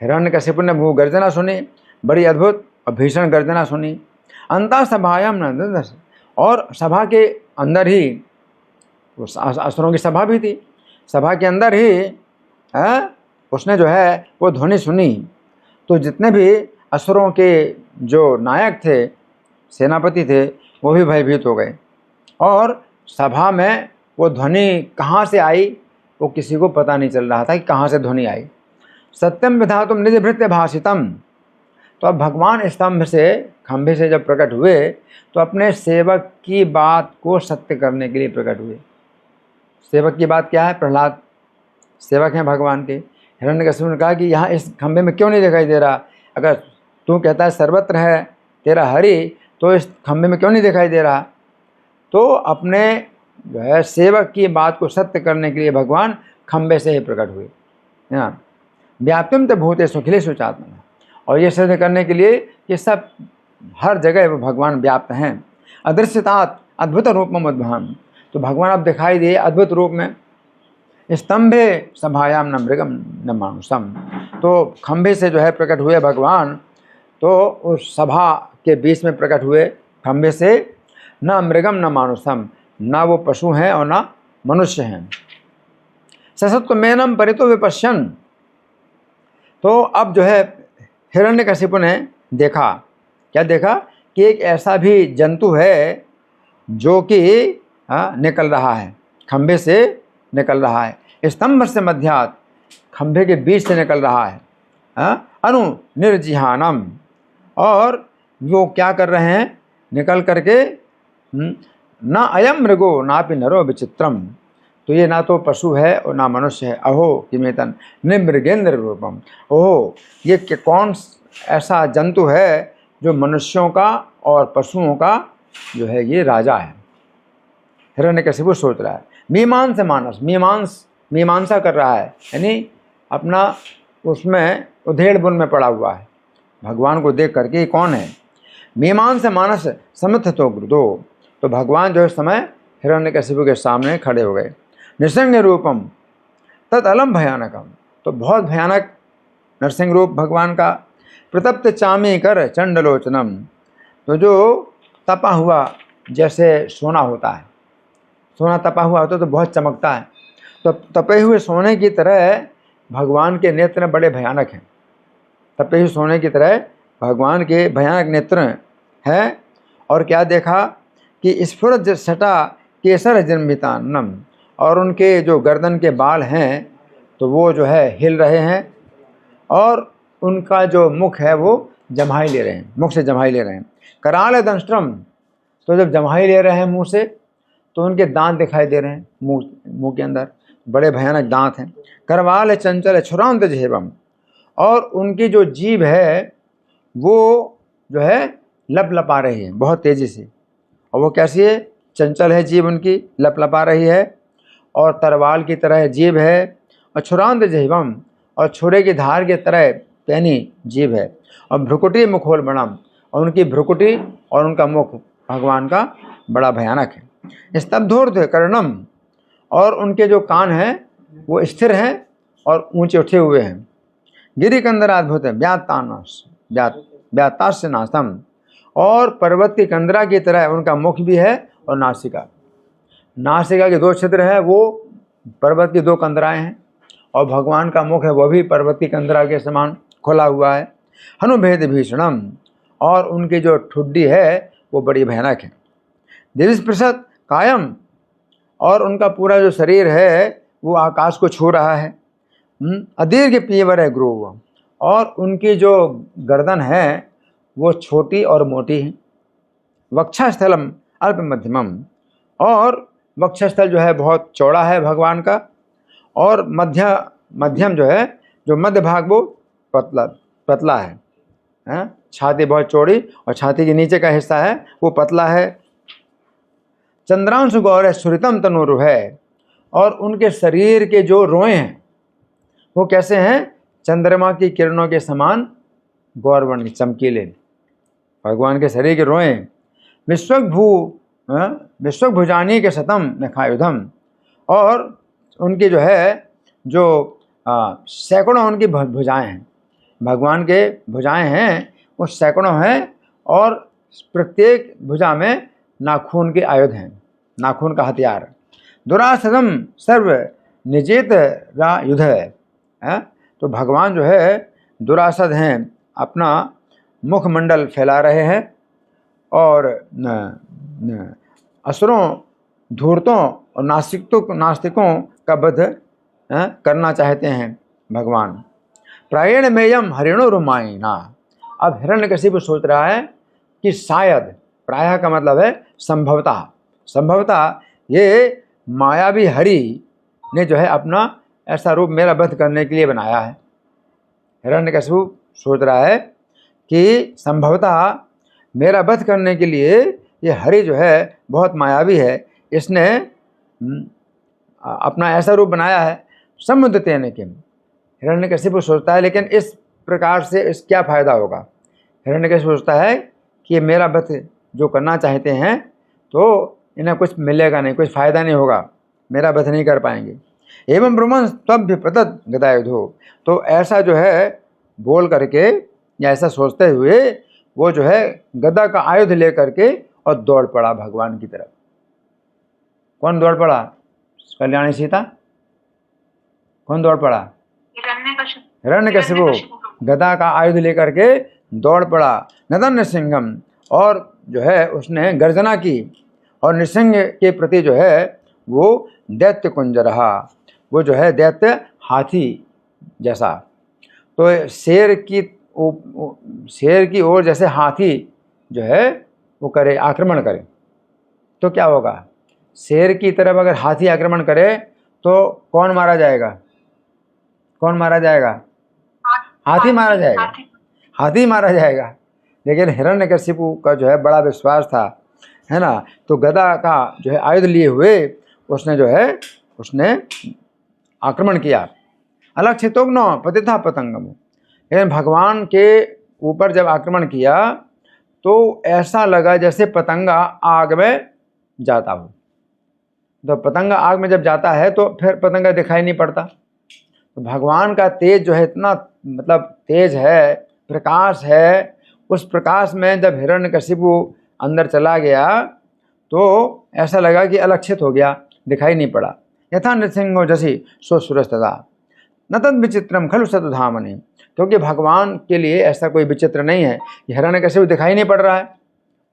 हिरण्यकशिपु ने वो गर्जना सुनी, बड़ी अद्भुत और भीषण गर्जना सुनी। अंता सभायाम न, और सभा के अंदर ही, असुरों की सभा भी थी, सभा के अंदर ही उसने जो है वो ध्वनि सुनी। तो जितने भी असुरों के जो नायक थे, सेनापति थे, वो भी भयभीत हो गए। और सभा में वो ध्वनि कहाँ से आई वो किसी को पता नहीं चल रहा था कि कहाँ से ध्वनि आई। सत्यम विधातुम निज भृत्य भाषितम। तो अब भगवान स्तंभ से, खंभे से जब प्रकट हुए तो अपने सेवक की बात को सत्य करने के लिए प्रकट हुए। सेवक की बात क्या है? प्रहलाद सेवक हैं भगवान के। हिरण्यकशिपु ने कहा कि यहाँ इस खंभे में क्यों नहीं दिखाई दे रहा? अगर तू कहता है सर्वत्र है तेरा हरि, तो इस खंभे में क्यों नहीं दिखाई दे रहा? तो अपने जो है सेवक की बात को सत्य करने के लिए भगवान खंभे से ही प्रकट हुए, है ना। व्याप्तिम तो भूतेषु अखिलेषु चात्मना। और ये सिद्ध करने के लिए कि सब हर जगह वो भगवान व्याप्त हैं। अदृश्यतात अद्भुत रूपम उद्भान। तो भगवान अब दिखाई दिए अद्भुत रूप में। स्तंभे सभायाम न मृगम न मानुषम। तो खंभे से जो है प्रकट हुए भगवान, तो उस सभा के बीच में प्रकट हुए खंभे से। न मृगम न मानुषम, ना वो पशु हैं और ना मनुष्य हैं। ससत्व मेनम परितो विपश्यन। तो अब जो है हिरण्यकशिपु ने देखा, क्या देखा? कि एक ऐसा भी जंतु है जो कि निकल रहा है, खंभे से निकल रहा है, स्तंभ से मध्यात, खंभे के बीच से निकल रहा है। अनु निर्जिहानम। और वो क्या कर रहे हैं? निकल करके ना अयम मृगो नापि नरो विचित्रम। तो ये ना तो पशु है और ना मनुष्य है। अहो किमेतन निमृगेंद्र रूपम। ओहो, ये कौन ऐसा जंतु है जो मनुष्यों का और पशुओं का जो है ये राजा है। हिरण्यकशिपु सोच रहा है। मीमांस मानस, मीमांसा कर रहा है, यानी अपना उसमें उधेड़ बुन में पड़ा हुआ है भगवान को देख करके, कौन है? मीमांस मानस समथ तो गुरुदो। तो भगवान जो है समय हिरण्यकशिपु के सामने खड़े हो गए। नृसिंह रूपम तत् अलम भयानकम। तो बहुत भयानक नरसिंह रूप भगवान का। प्रतप्त चामी कर चंडलोचनम। तो जो तपा हुआ जैसे सोना होता है, सोना तपा हुआ होता है तो बहुत चमकता है, तो तपे हुए सोने की तरह भगवान के नेत्र बड़े भयानक हैं। तपे हुए सोने की तरह भगवान के भयानक नेत्र हैं। और क्या देखा कि स्फुरत सटा केसर जन्मितान्नम। और उनके जो गर्दन के बाल हैं तो वो जो है हिल रहे हैं, और उनका जो मुख है वो जम्हाई ले रहे हैं, मुख से जम्हाई ले रहे हैं। कराल दंष्ट्रम। तो जब जम्हाई ले रहे हैं मुंह से तो उनके दांत दिखाई दे रहे हैं, मुंह के अंदर बड़े भयानक दांत हैं। करवाल चंचल छुरांत जेबम। और उनकी जो जीभ है वो जो है लपलपा रही है बहुत तेज़ी से। और वो कैसी है? चंचल है जीभ उनकी, लपलपा रही है, और तरवाल की तरह जीभ है। और छुरांत जेबम, और छुरे की धार की तरह पैनी जीभ है। और भ्रुकुटी मुखोल बणम। और उनकी भ्रुकुटी और उनका मुख भगवान का बड़ा भयानक है। स्तब्धोर्ध्व कर्णम। और उनके जो कान हैं वो स्थिर हैं और ऊंचे उठे हुए हैं। गिरिकंदर अद्भुत है, व्यातास्य नासम। और पर्वत की कंदरा की तरह उनका मुख भी है और नासिका के 2 छिद्र है, वो पर्वत की 2 कंदराएं हैं। और भगवान का मुख है वो भी पर्वत की कंदरा के समान खुला हुआ है। हनुभेद भीषणम। और उनकी जो ठुड्डी है वो बड़ी भयानक है। दिविस प्रसत कायम। और उनका पूरा जो शरीर है वो आकाश को छू रहा है। अदीर्घ पीवर है ग्रोव। और उनकी जो गर्दन है वो छोटी और मोटी है। वक्षस्थलम अल्प मध्यमम। और वक्षस्थल जो है बहुत चौड़ा है भगवान का, और मध्यम जो है, जो मध्य भाग वो पतला है। छाती बहुत चौड़ी और छाती के नीचे का हिस्सा है वो पतला है। चंद्रांशु गौर सुरितम तनुरु है। और उनके शरीर के जो रोए हैं वो कैसे हैं? चंद्रमा की किरणों के समान गौरवर्ण चमकीले। भगवान के शरीर के रोए विश्वभुजानी के शतम नखायुधम, और उनकी जो है जो सैकड़ों उनकी भुजाएं हैं, भगवान के भुजाएं हैं वो सैकड़ों हैं, और प्रत्येक भुजा में नाखून के आयुध हैं, नाखून का हथियार। दुरासदम सर्व निजेत युद्ध है। तो भगवान जो है दुरासद हैं, अपना मुखमंडल फैला रहे हैं और असुरों, धूर्तों और नास्तिकों का वध करना चाहते हैं भगवान। प्रायण मेयम हरिणो रुमायना। अब हिरण्यकशिपु सोच रहा है कि शायद, प्रायः का मतलब है संभवतः ये मायावी हरि ने जो है अपना ऐसा रूप मेरा वध करने के लिए बनाया है। हिरण्यकशिपु सोच रहा है कि संभवतः मेरा वध करने के लिए ये हरि जो है बहुत मायावी है, इसने अपना ऐसा रूप बनाया है। समुद्रतेन किम, हिरण्यकशिपु सोचता है लेकिन इस प्रकार से इस क्या फ़ायदा होगा। हिरण्यकशिपु सोचता है कि मेरा वध जो करना चाहते हैं तो इन्हें कुछ मिलेगा नहीं, कुछ फ़ायदा नहीं होगा, मेरा वध नहीं कर पाएंगे। एवं ब्रह्मण तब पतत गदायुधो, तो ऐसा जो है बोल करके या ऐसा सोचते हुए वो जो है गदा का आयुध ले करके और दौड़ पड़ा भगवान की तरफ। कौन दौड़ पड़ा? कल्याणी सीता। कौन दौड़ पड़ा? हिरण्यकशिपु गदा का आयुध लेकर के दौड़ पड़ा। नदन नृसिंहम, और जो है उसने गर्जना की, और नृसिंह के प्रति जो है वो दैत्य कुंज रहा, वो जो है दैत्य हाथी जैसा। तो शेर की ओर जैसे हाथी जो है वो करे, आक्रमण करे तो क्या होगा? शेर की तरफ अगर हाथी आक्रमण करे तो कौन मारा जाएगा? कौन मारा जाएगा? हाथी मारा जाएगा, हाथी मारा जाएगा। लेकिन हिरण्यकशिपु का जो है बड़ा विश्वास था, है ना, तो गदा का जो है आयुध लिए हुए उसने आक्रमण किया। अलक्षितोग्नो पतिता पतंगम, लेकिन भगवान के ऊपर जब आक्रमण किया तो ऐसा लगा जैसे पतंगा आग में जाता हो। तो पतंगा आग में जब जाता है तो फिर पतंगा दिखाई नहीं पड़ता। तो भगवान का तेज जो है इतना मतलब तेज है, प्रकाश है, उस प्रकाश में जब हिरण्यकशिपु अंदर चला गया तो ऐसा लगा कि अलक्षित हो गया, दिखाई नहीं पड़ा। यथा नृसिंहो जसी सो सुरस्तदा न तद विचित्रम खलु सतुधामनि, क्योंकि भगवान के लिए ऐसा कोई विचित्र नहीं है, हिरण्यकशिपु दिखाई नहीं पड़ रहा है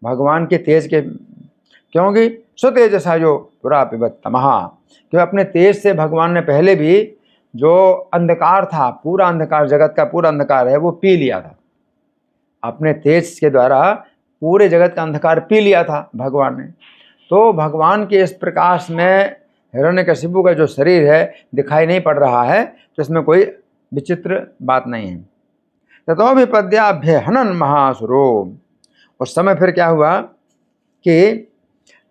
भगवान के तेज के, क्योंकि स्वतेजसा जो पुरा पिबत तमहा, क्योंकि अपने तेज से भगवान ने पहले भी जो अंधकार था, पूरा अंधकार, जगत का पूरा अंधकार है, वो पी लिया था। अपने तेज के द्वारा पूरे जगत का अंधकार पी लिया था भगवान ने। तो भगवान के इस प्रकाश में हिरण्यकशिपु का जो शरीर है दिखाई नहीं पड़ रहा है, तो इसमें कोई विचित्र बात नहीं है। ततो विपद्याभ्य हनन महासुरो, उस समय फिर क्या हुआ कि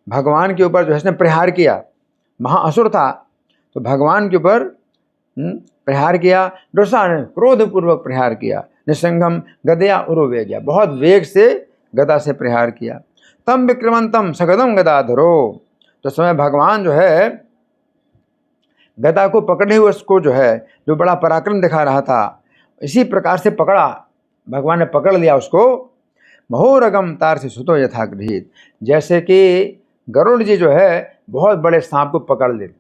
भगवान के ऊपर जो है इसने प्रहार किया। महाअसुर था तो भगवान के ऊपर प्रहार किया, दुर्सा ने क्रोधपूर्वक प्रहार किया। निसंगम गदया उरुवे गया, बहुत वेग से गदा से प्रहार किया। तम विक्रमंतम सगदम गदाधरो, तो समय भगवान जो है गदा को पकड़े हुए उसको जो है जो बड़ा पराक्रम दिखा रहा था, इसी प्रकार से पकड़ा, भगवान ने पकड़ लिया उसको। महोरगम तार से सुतो यथागृहित, जैसे कि गरुड़ जी जो है बहुत बड़े सांप को पकड़ लेते,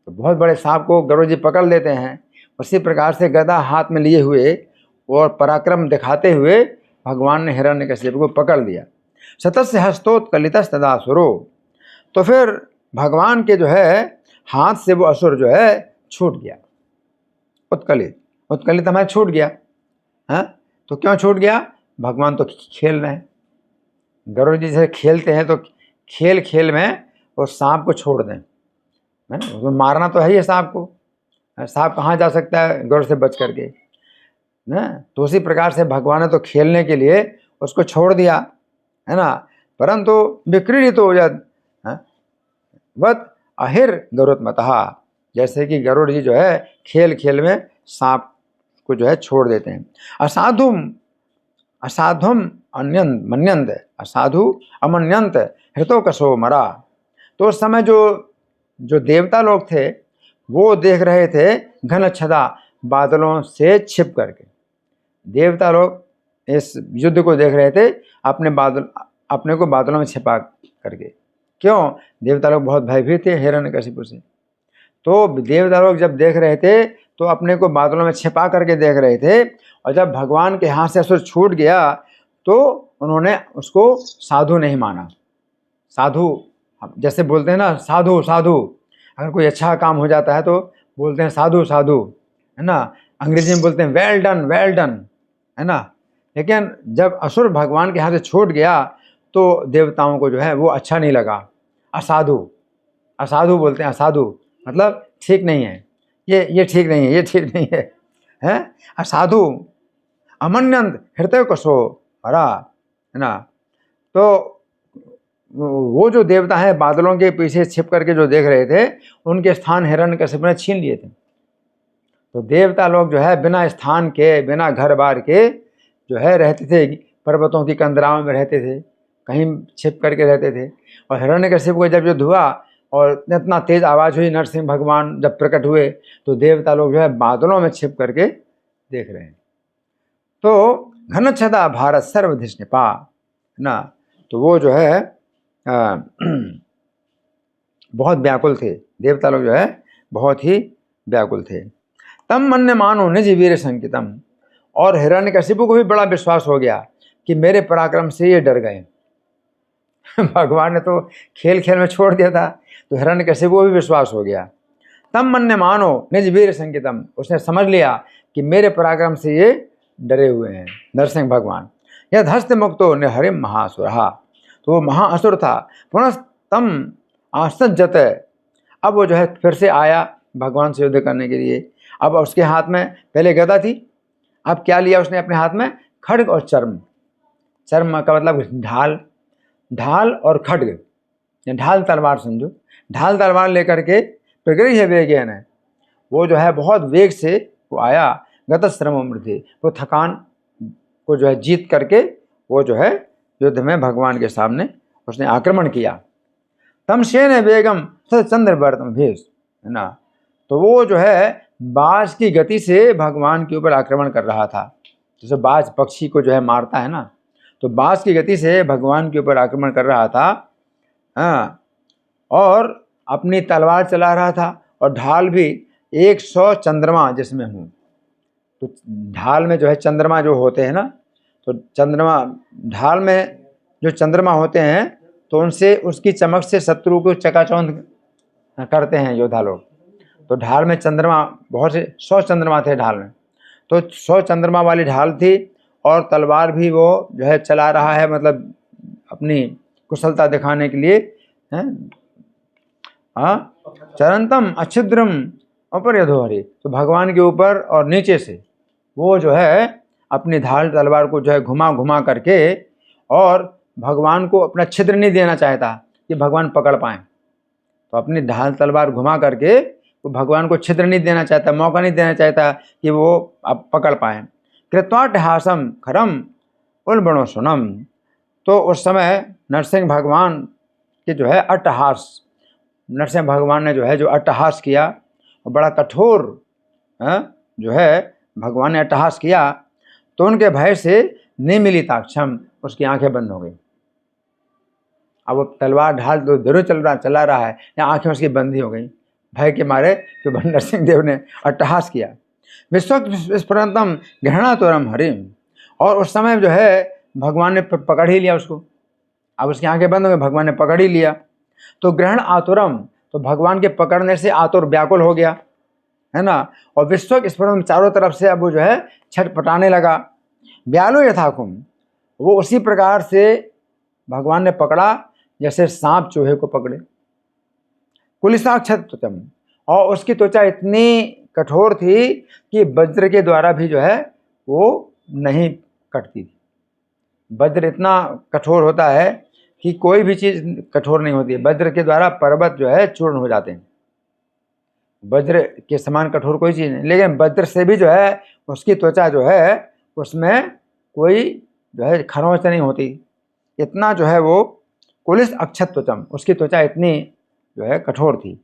तो बहुत बड़े सांप को गरुड़ जी पकड़ लेते हैं, उसी प्रकार से गदा हाथ में लिए हुए और पराक्रम दिखाते हुए भगवान ने हिरण्यकशिपु को पकड़ लिया। सतस्य हस्तोत्कलितस्तदासुरो, तो फिर भगवान के जो है हाथ से वो असुर जो है छूट गया। उत्कलित हमारा छूट गया। हाँ, तो क्यों छूट गया? भगवान तो खेल रहे हैं, गरुड़ जी से खेलते हैं, तो खेल खेल में वो सांप को छोड़ दें, है ना, तो मारना तो है ही सांप को, सांप कहाँ जा सकता है गरुड़ से बच करके ना। तो उसी प्रकार से भगवान ने तो खेलने के लिए उसको छोड़ दिया, है ना। परंतु विक्रीडित हो जात वत अहिर गरुत्मतः, जैसे कि गरुड़ जी जो है खेल खेल में सांप को जो है छोड़ देते हैं। असाधुम अन्यंत मन्यंत, असाधु अमन्यंत हृतो कसो मरा। तो उस समय जो देवता लोग थे वो देख रहे थे घन छदा बादलों से छिप करके। देवता लोग इस युद्ध को देख रहे थे अपने को बादलों में छिपा करके। क्यों? देवता लोग बहुत भयभीत थे हिरण्यकशिपु से। तो देवता लोग जब देख रहे थे तो अपने को बादलों में छिपा करके देख रहे थे, और जब भगवान के हाथ से असुर छूट गया तो उन्होंने उसको साधु नहीं माना। साधु जैसे बोलते हैं ना, साधु साधु, अगर कोई अच्छा काम हो जाता है तो बोलते हैं साधु साधु, है ना। अंग्रेजी में बोलते हैं वेल डन, है ना। लेकिन जब असुर भगवान के हाथ से छूट गया तो देवताओं को जो है वो अच्छा नहीं लगा। असाधु, असाधु बोलते हैं, असाधु मतलब ठीक नहीं है, ये ठीक नहीं है, ये ठीक नहीं है, हैं। असाधु अमन्यंत हृदय कसो हरा, है ना। तो वो जो देवता है बादलों के पीछे छिप करके जो देख रहे थे उनके स्थान हिरण्यकशिपु ने छीन लिए थे। तो देवता लोग जो है बिना स्थान के, बिना घर बार के जो है रहते थे, पर्वतों की कंदराओं में रहते थे, कहीं छिप करके रहते थे। और हिरण्यकशिपु को जब युद्ध हुआ और इतना तेज आवाज़ हुई, नरसिंह भगवान जब प्रकट हुए तो देवता लोग जो है बादलों में छिप करके देख रहे हैं। तो घन छदा भारत सर्वधिष्णिपा, है ना। तो वो जो है बहुत व्याकुल थे, देवता लोग जो है बहुत ही व्याकुल थे। तम मन्य मानो निज वीर संकितम, और हिरण्यकशिपु को भी बड़ा विश्वास हो गया कि मेरे पराक्रम से ये डर गए। भगवान ने तो खेल खेल में छोड़ दिया था, तो हिरण्यकशिपु को भी विश्वास हो गया। तम मन्य मानो निज वीर संकितम, उसने समझ लिया कि मेरे पराक्रम से ये डरे हुए हैं नरसिंह भगवान। यद हस्त मुक्तो निहरिम महासुरहा, तो वो महाअसुर था। पुनः तम आसज्जत, अब वो जो है फिर से आया भगवान से युद्ध करने के लिए। अब उसके हाथ में पहले गदा थी, अब क्या लिया उसने अपने हाथ में? खड्ग और चर्म। चर्म का मतलब ढाल, ढाल और खड्ग, ढाल तलवार समझो। ढाल तलवार लेकर के प्रगृह्य वेगेन, वो जो है बहुत वेग से वो आया। गतश्रम मृधि, वो थकान को जो है जीत करके वो जो है युद्ध में भगवान के सामने उसने आक्रमण किया। तम शेन वेगम चंद्रवर्तम भेष, है ना। तो वो जो है बाज की गति से भगवान के ऊपर आक्रमण कर रहा था। जैसे बाज पक्षी को जो है मारता है ना, तो बाज की गति से भगवान के ऊपर आक्रमण कर रहा था। हाँ, और अपनी तलवार चला रहा था, और ढाल भी 100 चंद्रमा जिसमें हूँ। तो ढाल में जो है चंद्रमा जो होते हैं ना, तो चंद्रमा ढाल में जो चंद्रमा होते हैं तो उनसे उसकी चमक से शत्रु को चकाचौंध करते हैं योद्धा लोग। तो ढाल में चंद्रमा बहुत से 100 चंद्रमा थे ढाल में, तो 100 चंद्रमा वाली ढाल थी, और तलवार भी वो जो है चला रहा है, मतलब अपनी कुशलता दिखाने के लिए, हैं। हाँ, चरंतम अच्छिद्रम अपर यधोहरि, तो भगवान के ऊपर और नीचे से वो जो है अपनी ढाल तलवार को जो है घुमा घुमा करके, और भगवान को अपना छिद्र नहीं देना चाहता कि भगवान पकड़ पाएँ। तो अपनी ढाल तलवार घुमा करके वो भगवान को छिद्र नहीं देना चाहता, मौका नहीं देना चाहता कि वो अब पकड़ पाएँ। कृत्वाट्टहासम खरम उल्बणो सुनम, तो उस समय नरसिंह भगवान के जो है अट्टहास, नरसिंह भगवान ने जो है जो अट्टहास किया, और बड़ा कठोर जो है भगवान ने अट्टहास किया, तो उनके भय से निमीलिताक्षम, उसकी आंखें बंद हो गई। अब वो तलवार ढाल तो जरूर चला रहा है, या आंखें उसकी बंद ही हो गई भय के मारे, तो नरसिंह देव ने अट्टहास किया। विस्फुरंतम घृणातुरम हरिम, और उस समय जो है भगवान ने पकड़ ही लिया उसको। अब उसकी आंखें बंद हो गई, भगवान ने पकड़ ही लिया। तो ग्रहण आतुरम, तो भगवान के पकड़ने से आतुर व्याकुल हो गया, है ना। और विश्व स्फुरन, चारों तरफ से अब वो जो है छटपटाने लगा। व्यालो यथाकुम, वो उसी प्रकार से भगवान ने पकड़ा जैसे सांप चूहे को पकड़े। कुलिसाक्षतम, और उसकी त्वचा इतनी कठोर थी कि वज्र के द्वारा भी जो है वो नहीं कटती थी। वज्र इतना कठोर होता है कि कोई भी चीज़ कठोर नहीं होती है। वज्र के द्वारा पर्वत जो है चूर्ण हो जाते हैं। वज्र के समान कठोर कोई चीज़ नहीं, लेकिन वज्र से भी जो है उसकी त्वचा जो है उसमें कोई जो है खरोंच नहीं होती, इतना जो है वो कुलिस अक्षत त्वचम, उसकी त्वचा इतनी जो है कठोर थी।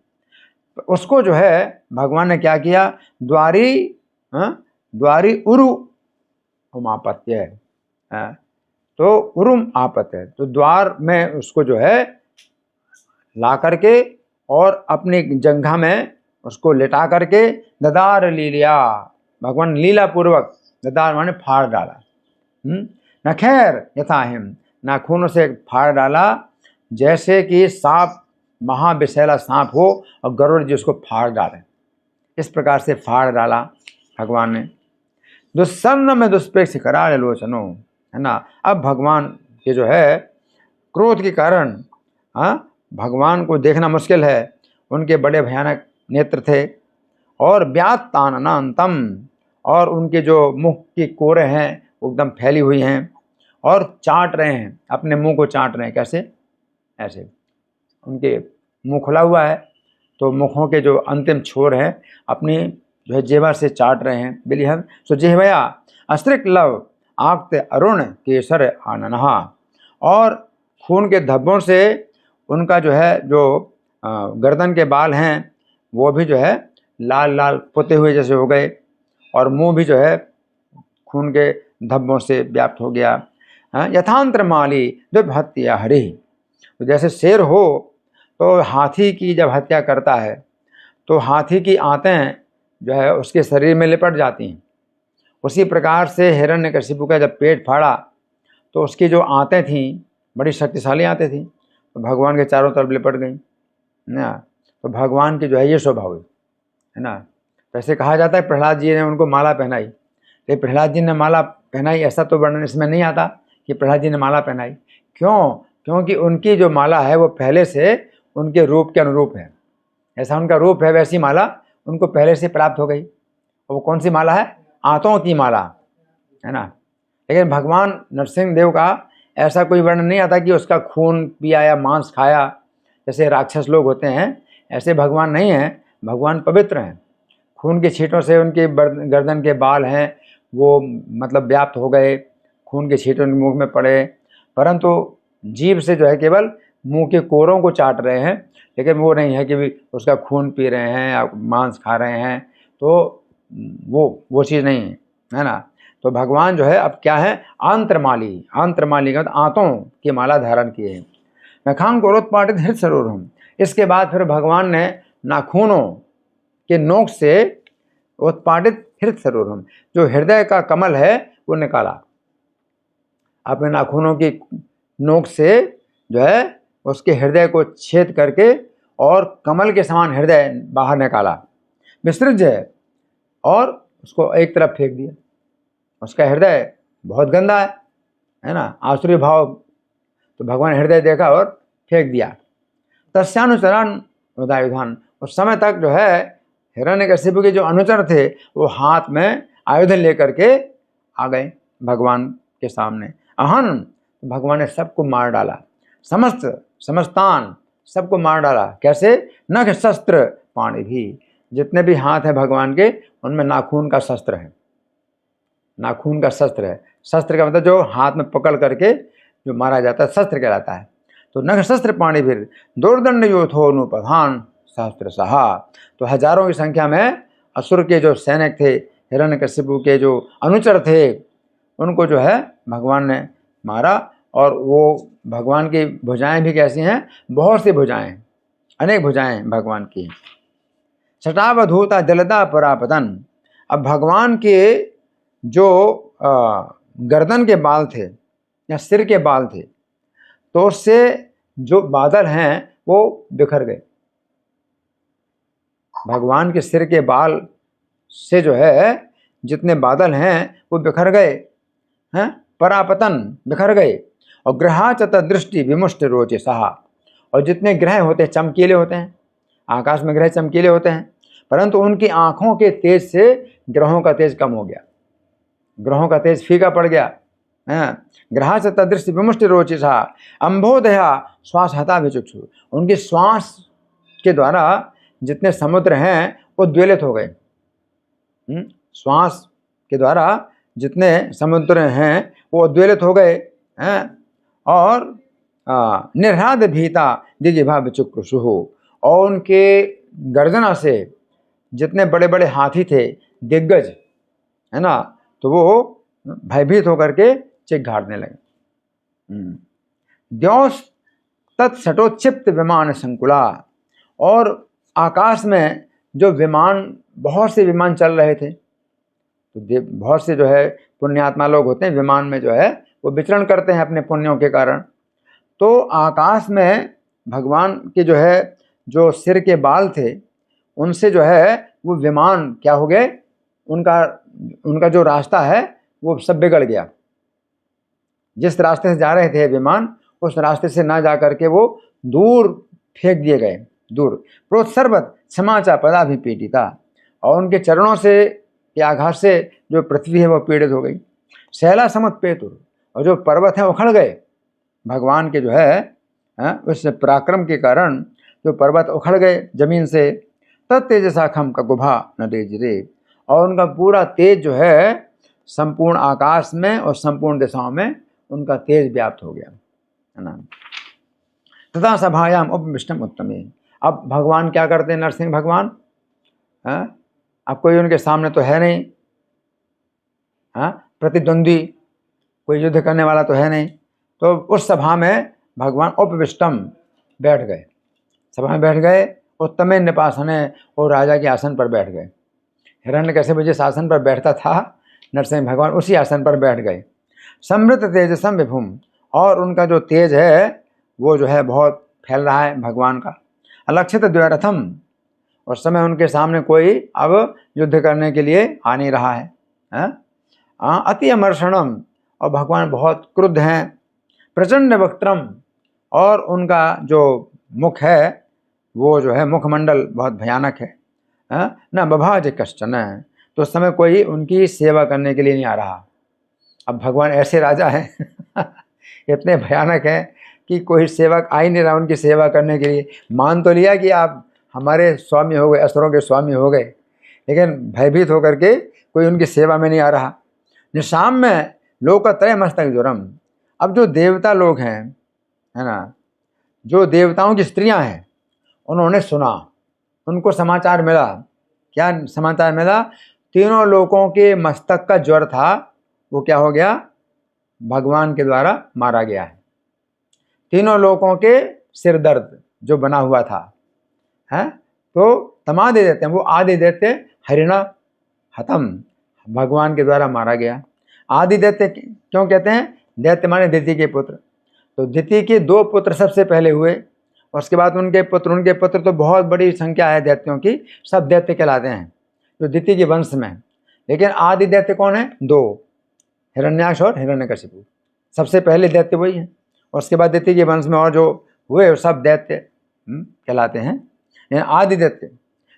तो उसको जो है भगवान ने क्या किया, द्वारी उरु उमापत्य है, तो उरुम आपत है, तो द्वार में उसको जो है ला करके और अपनी जंघा में उसको लेटा करके ददार लीलिया, भगवान लीला पूर्वक, ददार माने फाड़ डाला, न खैर यथाहिम, नाखूनों से फाड़ डाला जैसे कि सांप, महाविषैला सांप हो और गरुड़ जी उसको फाड़ डाले, इस प्रकार से फाड़ डाला भगवान ने। दुस्सन्न में दुष्प्रेक्ष कराल लोचनो, है ना। अब भगवान के जो है क्रोध के कारण भगवान को देखना मुश्किल है, उनके बड़े भयानक नेत्र थे, और व्यात्ताननांतम, और उनके जो मुख की कोरे हैं वो एकदम फैली हुई हैं और चाट रहे हैं, अपने मुंह को चाट रहे हैं। कैसे? ऐसे उनके मुंह खुला हुआ है, तो मुखों के जो अंतिम छोर हैं अपनी जो है जेवा से चाट रहे हैं। बिलिहन सो जिह्वया अस्त्रिक लव आक्त अरुण केसर आननहा, और खून के धब्बों से उनका जो है जो गर्दन के बाल हैं वो भी जो है लाल लाल पुते हुए जैसे हो गए, और मुंह भी जो है खून के धब्बों से व्याप्त हो गया। यथांतर माली जब हत्या हरि, तो जैसे शेर हो तो हाथी की जब हत्या करता है तो हाथी की आंतें जो है उसके शरीर में लिपट जाती हैं, उसी प्रकार से हिरण्यकशिपु का जब पेट फाड़ा तो उसकी जो आंतें थीं बड़ी शक्तिशाली आंतें थीं, तो भगवान के चारों तरफ लिपट गई ना। तो भगवान की जो है ये स्वभाव है ना। वैसे कहा जाता है प्रहलाद जी ने उनको माला पहनाई, तो प्रहलाद जी ने माला पहनाई ऐसा तो वर्णन इसमें नहीं आता कि प्रहलाद जी ने माला पहनाई। क्यों? क्योंकि उनकी जो माला है वो पहले से उनके रूप के अनुरूप है, ऐसा उनका रूप है वैसी माला उनको पहले से प्राप्त हो गई। वो कौन सी माला है? आंतों की माला, है ना। लेकिन भगवान नरसिंह देव का ऐसा कोई वर्णन नहीं आता कि उसका खून पिया या मांस खाया, जैसे राक्षस लोग होते हैं ऐसे भगवान नहीं हैं। भगवान पवित्र हैं, खून के छींटों से उनके गर्दन के बाल हैं वो मतलब व्याप्त हो गए, खून के छींटे उनके मुंह में पड़े, परंतु जीभ से जो है केवल मुंह के कोरों को चाट रहे हैं, लेकिन वो नहीं है कि भी उसका खून पी रहे हैं या मांस खा रहे हैं, तो वो चीज़ नहीं है ना। तो भगवान जो है अब क्या है? आंत्रमाली, आंत्रमाली का आंतों की माला धारण किए हैं। नखांग गोरोत्पाटित हृदय सरोरुहम, इसके बाद फिर भगवान ने नाखूनों के नोक से उत्पादित हृदय सरोरुहम, जो हृदय का कमल है वो निकाला, अपने नाखूनों की नोक से जो है उसके हृदय को छेद करके और कमल के समान हृदय बाहर निकाला, विसृज है, और उसको एक तरफ फेंक दिया। उसका हृदय बहुत गंदा है ना, आसुरी भाव, तो भगवान हृदय देखा और फेंक दिया। तस्यानुचरण उदायुधान, उस समय तक जो है हिरण्यकशिपु के जो अनुचर थे वो हाथ में आयुध लेकर के आ गए भगवान के सामने। अहन, भगवान ने सबको मार डाला, समस्तान सबको मार डाला। कैसे? नख शस्त्र पाणी भी, जितने भी हाथ हैं भगवान के उनमें नाखून का शस्त्र है, नाखून का शस्त्र है। शस्त्र का मतलब जो हाथ में पकड़ करके जो मारा जाता है शस्त्र कहलाता है। तो नख शस्त्र पाणी भी दुर्दंड योथोनुपधान सहस्त्र सहा, तो हजारों की संख्या में असुर के जो सैनिक थे, हिरण्यकशिपु के जो अनुचर थे, उनको जो है भगवान ने मारा। और वो भगवान की भुजाएं भी कैसी हैं? बहुत सी भुजाएं, अनेक भुजाएं भगवान की। छटावधूता जलदा परापतन, अब भगवान के जो गर्दन के बाल थे या सिर के बाल थे, तो उससे जो बादल हैं वो बिखर गए। भगवान के सिर के बाल से जो है जितने बादल हैं वो बिखर गए हैं, परापतन बिखर गए। और ग्रहाचत दृष्टि विमुष्ट रोचे सहा, और जितने ग्रह होते हैं चमकीले होते हैं, आकाश में ग्रह चमकीले होते हैं, परंतु उनकी आंखों के तेज से ग्रहों का तेज कम हो गया, ग्रहों का तेज फीका पड़ गया। ग्रहाचत दृष्टि विमुष्ट रोचे सहा अंबोदया श्वास हता विचुक्षु, उनके श्वास के द्वारा जितने समुद्र हैं वो द्वेलित हो गए। श्वास के द्वारा जितने समुद्र हैं वो उद्वेलित हो गए हैं, और निर्ह्लाद भीता दिग्भाव चुक्रशु, और उनके गर्जना से जितने बड़े बड़े हाथी थे दिग्गज, है ना, तो वो भयभीत होकर के चिघाड़ने लगे। द्योस तत्सटोक्षिप्त विमान संकुला, और आकाश में जो विमान, बहुत से विमान चल रहे थे, तो बहुत से जो है पुण्यात्मा लोग होते हैं, विमान में जो है वो विचरण करते हैं अपने पुण्यों के कारण। तो आकाश में भगवान के जो है जो सिर के बाल थे, उनसे जो है वो विमान क्या हो गए, उनका जो रास्ता है वो सब बिगड़ गया। जिस रास्ते से जा रहे थे विमान, उस रास्ते से ना जा करके वो दूर फेंक दिए गए, दूर। प्रोत्सर्वत समाचा पदा भी पीड़िता, और उनके चरणों से के आघात से जो पृथ्वी है वो पीड़ित हो गई। शैला समत पेतुर, और जो पर्वत हैं उखड़ गए भगवान के जो है उस पराक्रम के कारण, जो पर्वत उखड़ गए जमीन से। तत्तेजसा खम का गुभा न रे, और उनका पूरा तेज जो है संपूर्ण आकाश में और संपूर्ण दिशाओं में उनका तेज व्याप्त हो गया, है ना। तथा सभायाम उपविष्टम उत्तमे, अब भगवान क्या करते हैं, नरसिंह भगवान, अब कोई उनके सामने तो है नहीं, प्रतिद्वंदी कोई युद्ध करने वाला तो है नहीं, तो उस सभा में भगवान उपविष्टम बैठ गए, सभा में बैठ गए। उत्तमे निपासने, और राजा के आसन पर बैठ गए। हिरण्यकशिपु जिस आसन पर बैठता था, नरसिंह भगवान उसी आसन पर बैठ गए। समृद्ध तेजसम विभुम, और उनका जो तेज है वो जो है बहुत फैल रहा है भगवान का। अलक्षित द्वैरथम, और समय उनके सामने कोई अब युद्ध करने के लिए आ नहीं रहा है। अति अमर्षणम, और भगवान बहुत क्रुद्ध हैं। प्रचंड वक्त्रम, और उनका जो मुख है वो जो है मुखमंडल बहुत भयानक है। न बभाज कश्चन, तो उस समय कोई उनकी सेवा करने के लिए नहीं आ रहा। अब भगवान ऐसे राजा हैं इतने भयानक हैं कि कोई सेवक आ ही नहीं रहा उनकी सेवा करने के लिए। मान तो लिया कि आप हमारे स्वामी हो गए, असुरों के स्वामी हो गए, लेकिन भयभीत होकर के कोई उनकी सेवा में नहीं आ रहा। निशाम में लोकत्रय मस्तक जुरम, अब जो देवता लोग हैं, है ना, जो देवताओं की स्त्रियां हैं, उन्होंने सुना, उनको समाचार मिला। क्या समाचार मिला? तीनों लोगों के मस्तक का ज्वर था वो क्या हो गया, भगवान के द्वारा मारा गया है। तीनों लोगों के सिर दर्द जो बना हुआ था, है, तो तमादि देते हैं, वो आदि देते हरिणा हतम, भगवान के द्वारा मारा गया। आदि दैत्य क्यों कहते हैं? दैत्य माने दिति के पुत्र, तो दिति के 2 पुत्र सबसे पहले हुए, और उसके बाद उनके पुत्र तो बहुत बड़ी संख्या है दैत्यों की, सब दैत्य कहलाते हैं जो दिति के वंश में। लेकिन आदि दैत्य कौन है? 2, हिरण्याक्ष और हिरण्यकशिपु, सबसे पहले दैत्य वही है, और उसके बाद दिति के वंश में और जो हुए वो सब दैत्य कहलाते हैं। आदि दैत्य,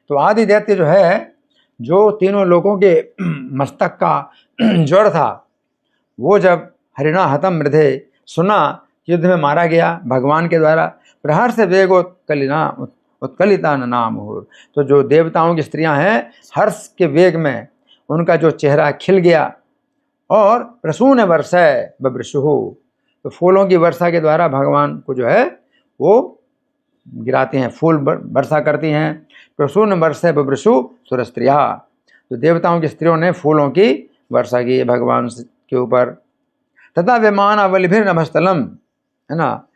तो आदि दैत्य जो है, जो तीनों लोगों के मस्तक का ज्वर था, वो जब हरिणा हतम मृधे सुना, युद्ध में मारा गया भगवान के द्वारा, प्रहर से उत्कलिता नाम हो, तो जो देवताओं की स्त्रियां हैं, हर्ष के वेग में उनका जो चेहरा खिल गया, और प्रसून वर्षय बब्रशुहु, तो फूलों की वर्षा के द्वारा भगवान को जो है वो गिराते हैं, फूल वर्षा करती हैं। प्रसून वर्षय बब्रशु सुर स्त्रिया, तो देवताओं की स्त्रियों ने फूलों की वर्षा की है भगवान के ऊपर। तथा विमान अवलिभिर नभस्थलम, है ना,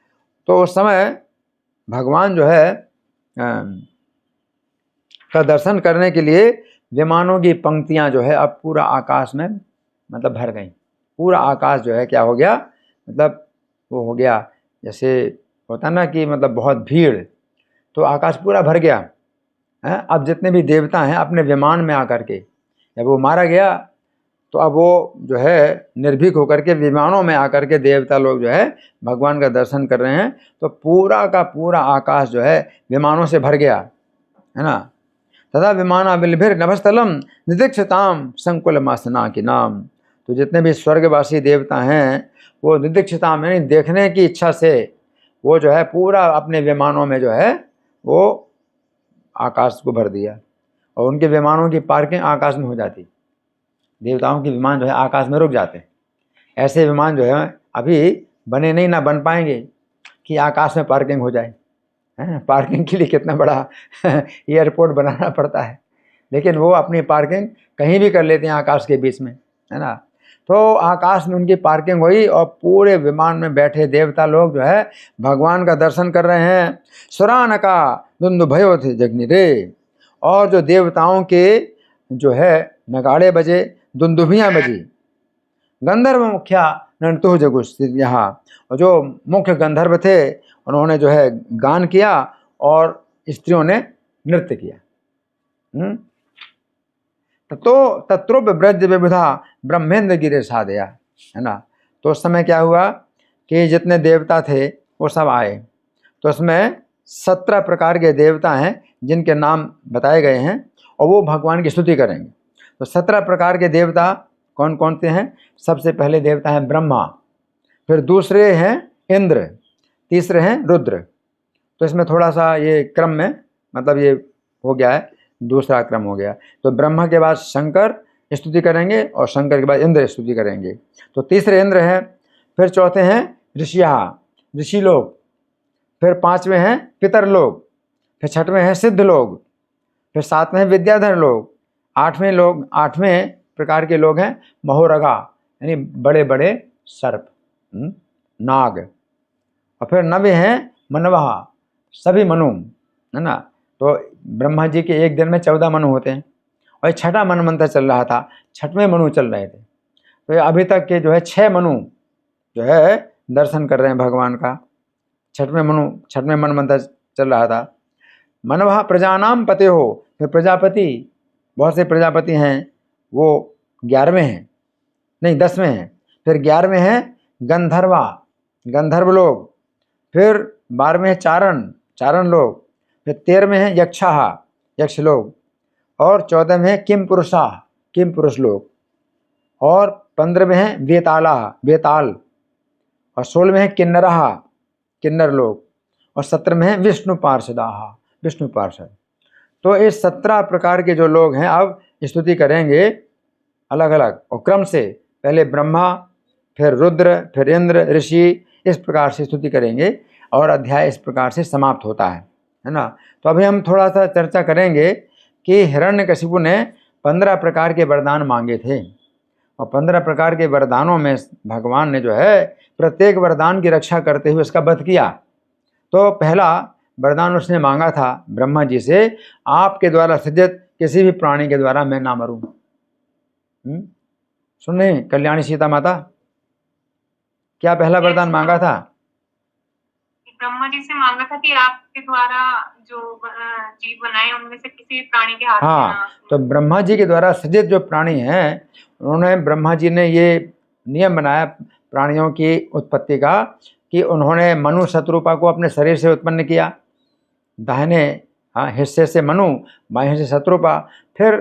तो उस समय भगवान जो है का दर्शन करने के लिए विमानों की पंक्तियां जो है अब पूरा आकाश में मतलब भर गई। पूरा आकाश जो है क्या हो गया, मतलब वो हो गया जैसे होता ना कि मतलब बहुत भीड़, तो आकाश पूरा भर गया है। अब जितने भी देवता हैं अपने विमान में आकर के, जब वो मारा गया तो अब वो जो है निर्भीक होकर के विमानों में आकर के देवता लोग जो है भगवान का दर्शन कर रहे हैं, तो पूरा का पूरा आकाश जो है विमानों से भर गया, है ना। तथा विमाना बिलभिर नभस्थलम निदीक्षताम संकुल मासना के नाम, तो जितने भी स्वर्गवासी देवता हैं वो निदीक्षताम यानी देखने की इच्छा से वो जो है पूरा अपने विमानों में जो है वो आकाश को भर दिया, और उनके विमानों की पार्किंग आकाश में हो जाती। देवताओं के विमान जो है आकाश में रुक जाते हैं, ऐसे विमान जो है अभी बने नहीं, ना बन पाएंगे कि आकाश में पार्किंग हो जाए, है। पार्किंग के लिए कितना बड़ा एयरपोर्ट बनाना पड़ता है, लेकिन वो अपनी पार्किंग कहीं भी कर लेते हैं आकाश के बीच में, है ना। तो आकाश में उनकी पार्किंग हुई और पूरे विमान में बैठे देवता लोग जो है भगवान का दर्शन कर रहे हैं। सुरानका दुंदुभयो थे जगनी रे, और जो देवताओं के जो है नगाड़े बजे, दुंदुभियाँ बजी। गंधर्व मुखिया नंतु जगु यहाँ, और जो मुख्य गंधर्व थे उन्होंने जो है गान किया और स्त्रियों ने नृत्य किया। तो तत्रुप ब्रज विविधा ब्रह्मेंद्र गिरे साधया, है ना। तो उस समय क्या हुआ कि जितने देवता थे वो सब आए। तो उसमें 17 प्रकार के देवता हैं जिनके नाम बताए गए हैं और वो भगवान की स्तुति करेंगे। तो 17 प्रकार के देवता कौन कौन से हैं? सबसे पहले देवता हैं ब्रह्मा, फिर दूसरे हैं इंद्र, तीसरे हैं रुद्र। तो इसमें थोड़ा सा ये क्रम में मतलब ये हो गया है, दूसरा क्रम हो गया। तो ब्रह्मा के बाद शंकर स्तुति करेंगे और शंकर के बाद इंद्र स्तुति करेंगे। तो तीसरे इंद्र हैं, फिर चौथे हैं ऋषि लोग, फिर पांचवें हैं पितर लोग, फिर छठवें हैं सिद्ध लोग, फिर सातवें हैं विद्याधर लोग, आठवें प्रकार के लोग हैं महोरगा, यानी बड़े बड़े सर्प, नाग, और फिर नवे हैं मनवा, सभी मनु, है ना। तो ब्रह्मा जी के एक दिन में 14 मनु होते हैं और छठा मनमंत्र चल रहा था, 6वें मनु चल रहे थे। तो अभी तक के जो है 6 मनु जो है दर्शन कर रहे हैं भगवान का। 6वें मनमंत्र चल रहा था। मनवा प्रजानाम पते हो, फिर प्रजापति, बहुत से प्रजापति हैं, वो 11वें हैं, नहीं 10वें हैं, फिर 11वें हैं गंधर्व लोग, फिर 12वें हैं चारण लोग, फिर 13वें हैं यक्ष लोग, और 14वें हैं किम पुरुष लोग, और 15वें हैं वेताल, और 16वें हैं किन्नर लोग, और 17वें हैं विष्णु पार्षद। तो इस 17 प्रकार के जो लोग हैं अब स्तुति करेंगे अलग अलग और क्रम से। पहले ब्रह्मा, फिर रुद्र, फिर इंद्र, ऋषि, इस प्रकार से स्तुति करेंगे और अध्याय इस प्रकार से समाप्त होता है ना। तो अभी हम थोड़ा सा चर्चा करेंगे कि हिरण्यकशिपु ने 15 प्रकार के वरदान मांगे थे और 15 प्रकार के वरदानों में भगवान ने जो है प्रत्येक वरदान की रक्षा करते हुए उसका वध किया। तो पहला वरदान उसने मांगा था ब्रह्मा जी से, आपके द्वारा सृजित किसी भी प्राणी के द्वारा मैं ना मरूं। सुन रहे कल्याणी सीता माता, क्या पहला वरदान मांगा था? ब्रह्मा जी से मांगा था कि आपके द्वारा जो जीव बनाए उनमें से किसी प्राणी के हाथ हाँ, तो ब्रह्मा जी के द्वारा सृजित जो प्राणी हैं, उन्होंने ब्रह्मा जी ने ये नियम बनाया प्राणियों की उत्पत्ति का कि उन्होंने मनु शत्रुपा को अपने शरीर से उत्पन्न किया, दाहिने हिस्से से मनु, बाएं हिस्से से शत्रुपा। फिर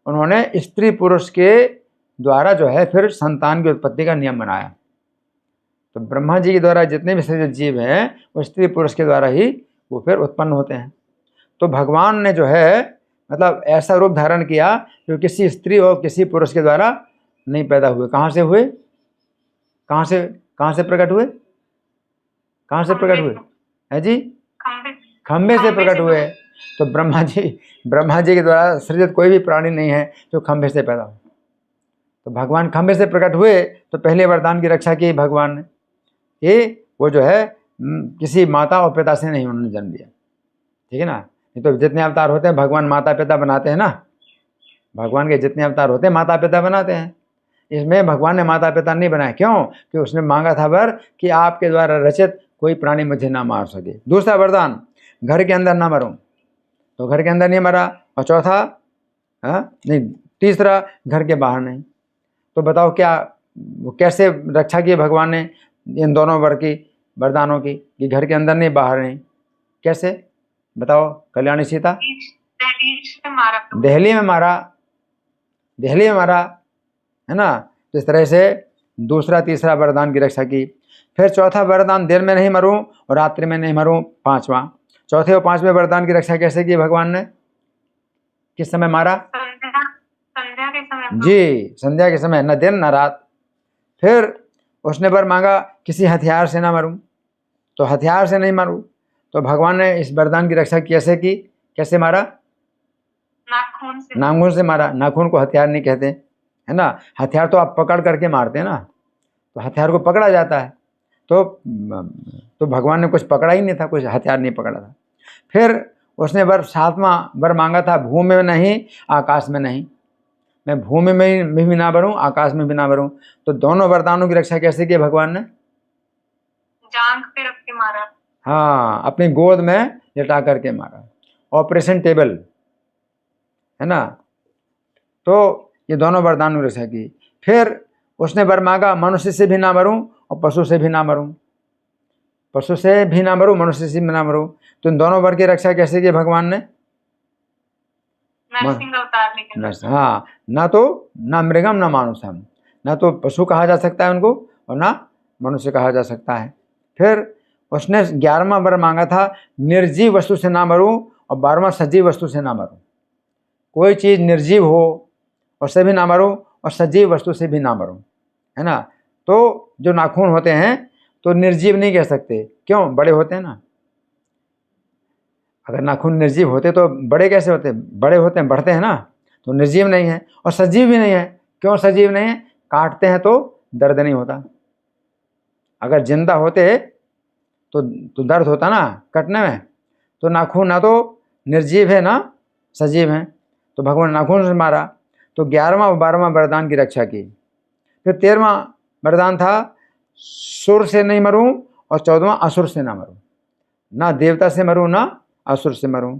उन्होंने स्त्री पुरुष के द्वारा जो है फिर संतान की उत्पत्ति का नियम बनाया। तो ब्रह्मा जी के द्वारा जितने भी सृजित जीव हैं वो स्त्री पुरुष के द्वारा ही वो फिर उत्पन्न होते हैं। तो भगवान ने जो है मतलब ऐसा रूप धारण किया जो किसी स्त्री और किसी पुरुष के द्वारा नहीं पैदा हुए। कहाँ से हुए? कहाँ से प्रकट हुए? कहाँ से प्रकट हुए है जी? खंबे से प्रकट हुए। तो ब्रह्मा जी के द्वारा सृजित कोई भी प्राणी नहीं है जो खंबे से पैदा हो। तो भगवान खंबे से प्रकट हुए तो पहले वरदान की रक्षा की भगवान ने, ये वो जो है किसी माता और पिता से नहीं उन्होंने जन्म लिया, ठीक है ना। नहीं तो जितने अवतार होते हैं भगवान माता पिता बनाते हैं ना, भगवान के जितने अवतार होते हैं माता पिता बनाते हैं। इसमें भगवान ने माता पिता नहीं बनाए, क्यों? कि उसने मांगा था वर कि आपके द्वारा रचित कोई प्राणी मुझे ना मार सके। दूसरा वरदान, घर के अंदर ना मरूं, तो घर के अंदर नहीं मरा। और चौथा नहीं, तीसरा घर के बाहर नहीं। तो बताओ क्या कैसे रक्षा की भगवान ने इन दोनों वर की वरदानों की, कि घर के अंदर नहीं बाहर नहीं, कैसे बताओ कल्याणी सीता? दिल्ली में मारा है ना। तो इस तरह से दूसरा तीसरा वरदान की रक्षा की। फिर चौथा वरदान, दिन में नहीं मरूं और रात्रि में नहीं मरूं। पांचवा, चौथे और पांचवें वरदान की रक्षा कैसे की भगवान ने? किस समय मारा? संध्या के समय जी, संध्या के समय, न दिन न रात। फिर उसने वर मांगा किसी हथियार से ना मरूं, तो हथियार से नहीं मरूं, तो भगवान ने इस वरदान की रक्षा कैसे की, कैसे मारा? नाखून से। नाखून से मारा। नाखून को हथियार नहीं कहते, है ना। हथियार तो आप पकड़ करके मारते हैं ना, तो हथियार को पकड़ा जाता है, तो भगवान ने कुछ पकड़ा ही नहीं था, कुछ हथियार नहीं पकड़ा था। फिर उसने वर 7वां वर मांगा था, भूमि में नहीं आकाश में नहीं, मैं भूमि में भी ना बढ़ूं, आकाश में भी ना बढ़ूं। तो दोनों वरदानों की रक्षा कैसे की भगवान ने? जांघ पे रख के मारा। हाँ, अपनी गोद में लिटा करके मारा, ऑपरेशन टेबल, है ना। तो ये दोनों वरदानों की रक्षा की। फिर उसने वर मांगा मनुष्य से भी ना मरूं और पशु से भी ना मरूं, पशु से भी ना मरूं, मनुष्य से भी ना मरूं। तो इन दोनों वर की रक्षा कैसे की भगवान ने? नरसिंह अवतार लेके। हाँ, ना तो ना मृगम ना मानुषम, ना तो पशु कहा जा सकता है उनको और ना मनुष्य कहा जा सकता है। फिर उसने 11वां वर मांगा था निर्जीव वस्तु से ना मरूं और 12वां सजीव वस्तु से ना मरूं। कोई चीज़ निर्जीव हो उससे भी ना मरूं और सजीव वस्तु से भी ना मरूं, है ना। तो जो नाखून होते हैं तो निर्जीव नहीं कह सकते, क्यों? बड़े होते हैं ना। अगर नाखून निर्जीव होते तो बड़े कैसे होते? बड़े होते हैं, बढ़ते हैं ना, तो निर्जीव नहीं है। और सजीव भी नहीं है, क्यों सजीव नहीं है? काटते हैं तो दर्द नहीं होता। अगर जिंदा होते तो दर्द होता ना कटने में। तो नाखून ना तो निर्जीव है ना सजीव है, तो भगवान नाखून से मारा। तो 11वां और 12वां वरदान की रक्षा की। फिर 13वां वरदान था सुर से नहीं मरूं और 14वां असुर से ना मरूं, ना देवता से मरूं ना असुर से मरूं।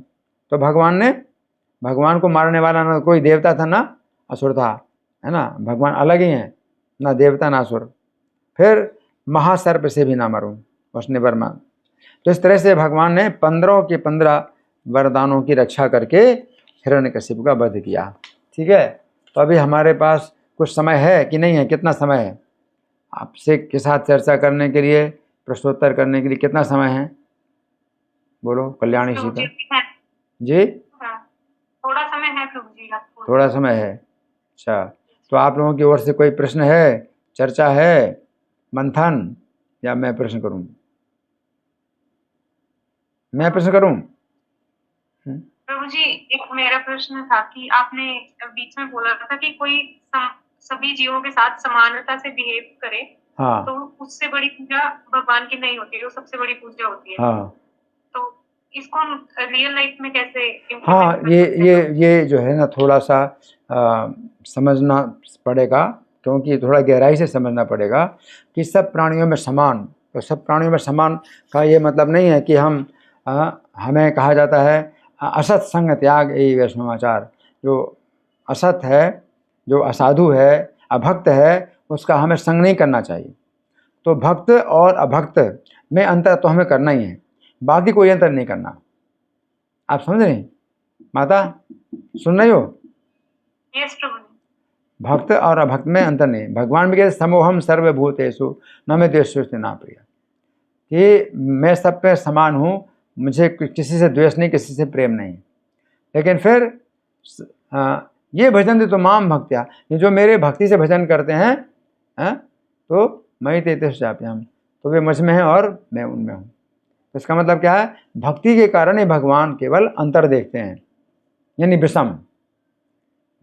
तो भगवान को मारने वाला ना कोई देवता था ना असुर था, है ना। भगवान अलग ही हैं, ना देवता ना असुर। फिर महासर्प से भी ना मरूं, उसने वर मांगा। तो इस तरह से भगवान ने 15 के 15 वरदानों की रक्षा करके हिरण्यकशिपु का वध किया। ठीक है, तो अभी हमारे पास कुछ समय है कि नहीं है? कितना समय है आपसे के साथ चर्चा करने के लिए, प्रश्नोत्तर करने के लिए कितना समय है? बोलो कल्याणी सीता जी। थोड़ा समय है प्रभु जी आपको। थोड़ा समय है, अच्छा। तो आप लोगों की ओर से कोई प्रश्न है, चर्चा है, मंथन, या मैं प्रश्न करूं? मैं प्रश्न करूं? प्रभु जी एक मेरा प्रश्न था कि आपने बीच में बोला था कि कोई सभी जीवों के साथ समानता से बिहेव करे, हाँ, तो उससे बड़ी पूजा भगवान की नहीं होती है, वो सबसे बड़ी पूजा होती है। हाँ, तो इसको हम रियल लाइफ में कैसे हाँ, implement कर सकते हैं? ये जो है ना थोड़ा सा समझना पड़ेगा, क्योंकि थोड़ा गहराई से समझना पड़ेगा कि सब प्राणियों में समान। तो सब प्राणियों में समान का ये मतलब नहीं है कि हमें कहा जाता है असत संग त्याग यही वैष्णवाचार। जो असत है, जो असाधु है, अभक्त है, उसका हमें संग नहीं करना चाहिए। तो भक्त और अभक्त में अंतर तो हमें करना ही है, बाकी कोई अंतर नहीं करना। आप समझ रहे माता, सुन रही हो? यस प्रभु जी। भक्त और अभक्त में अंतर नहीं। भगवान भी कहते समोहम सर्वभूतेषु न मे द्वेष्योस्ति न प्रिय, कि मैं सब पे समान हूँ, मुझे किसी से द्वेष नहीं, किसी से प्रेम नहीं। लेकिन फिर ये भजन दे तो माम भक्त्या, ये जो मेरे भक्ति से भजन करते हैं, तो मयि ते तिष्ठाम्यहम्, तो वे मुझ में हैं और मैं उनमें हूँ। तो इसका मतलब क्या है? भक्ति के कारण ही भगवान केवल अंतर देखते हैं, यानी विषम।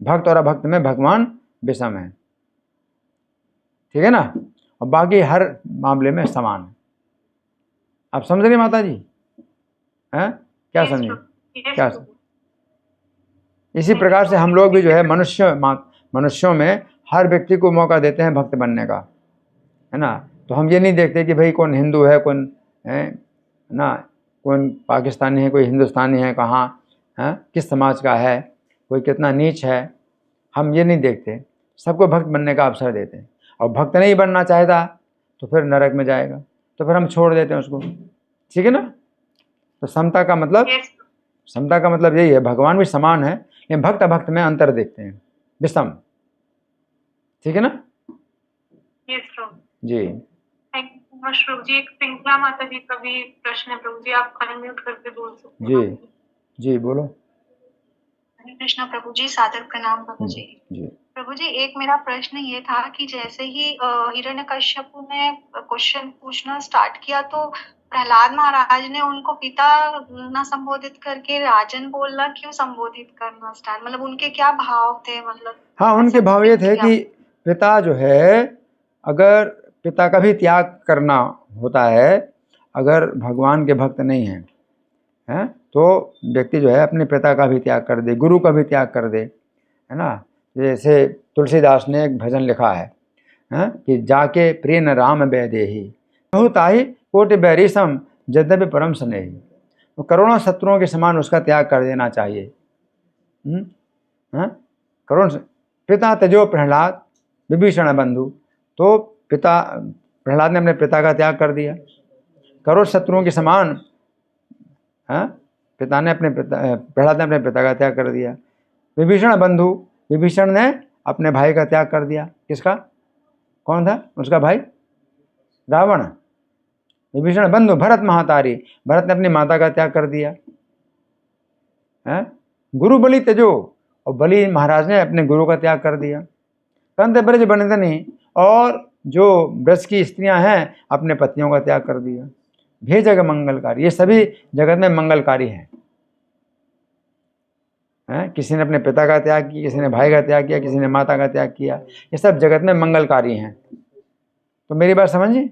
भक्त और अभक्त में भगवान विषम है, ठीक है ना, और बाकी हर मामले में समान है। आप समझ रहे माता जी? हैं? क्या समझे? क्या समझे? इसी प्रकार से हम लोग भी जो है मनुष्यों में हर व्यक्ति को मौका देते हैं भक्त बनने का, है ना। तो हम ये नहीं देखते कि भाई कौन हिंदू है, कौन है ना, कौन पाकिस्तानी है, कोई हिंदुस्तानी है, कहाँ है, किस समाज का है, कोई कितना नीच है, हम ये नहीं देखते। सबको भक्त बनने का अवसर देते हैं। और भक्त नहीं बनना चाहता तो फिर नरक में जाएगा, तो फिर हम छोड़ देते हैं उसको, ठीक है ना। तो समता का मतलब यही है, भगवान भी समान है, लेकिन भक्त अभक्त में अंतर देखते हैं, विषम, ठीक है ना जी। प्रभु जी एक श्रृंखला माता जी का भी प्रश्न है प्रभु जी, आप अनम्यूट करके बोल सकते जी जी बोलो। हरे कृष्णा प्रभु जी, सादर प्रणाम प्रभु जी। जी प्रभु जी, एक मेरा प्रश्न ये था कि जैसे ही हिरण्यकश्यप ने क्वेश्चन पूछना स्टार्ट किया तो प्रहलाद महाराज ने उनको पिता ना संबोधित करके राजन बोलना क्यों संबोधित करना स्टार्ट, मतलब उनके क्या भाव थे, मतलब हाँ, उनके ऐसा भाव ये क्यों थे किया? कि पिता जो है, अगर पिता का भी त्याग करना होता है, अगर भगवान के भक्त नहीं हैं, हैं, तो व्यक्ति जो है अपने पिता का भी त्याग कर दे, गुरु का भी त्याग कर दे, है ना। जैसे तुलसीदास ने एक भजन लिखा है, हैं, कि जाके प्रिय न राम बैदेही बहुताही कोटि बैरिसम यद्यपि परम स्नेही। तो करोड़ों शत्रुओं के समान उसका त्याग कर देना चाहिए। करोड़ पिता तजो प्रहलाद विभीषण बंधु, तो पिता प्रहलाद ने अपने पिता का त्याग कर दिया। करोड़ शत्रुओं के समान प्रहलाद ने अपने पिता का त्याग कर दिया। विभीषण बंधु, विभीषण ने अपने भाई का त्याग कर दिया। किसका? कौन था उसका भाई? रावण। विभीषण बंधु भरत महातारी, भरत ने अपनी माता का त्याग कर दिया। गुरु बलि तेजो, और बलि महाराज ने अपने गुरु का त्याग कर दिया। कंत ब्रज बंदनी, और जो ब्रज की स्त्रियां हैं अपने पतियों का त्याग कर दिया। भे जग मंगलकारी, ये सभी जगत में मंगलकारी हैं। किसी ने अपने पिता का त्याग किया, किसी ने भाई का त्याग किया, किसी ने माता का त्याग किया, ये सब जगत में मंगलकारी हैं। तो मेरी बात समझिए।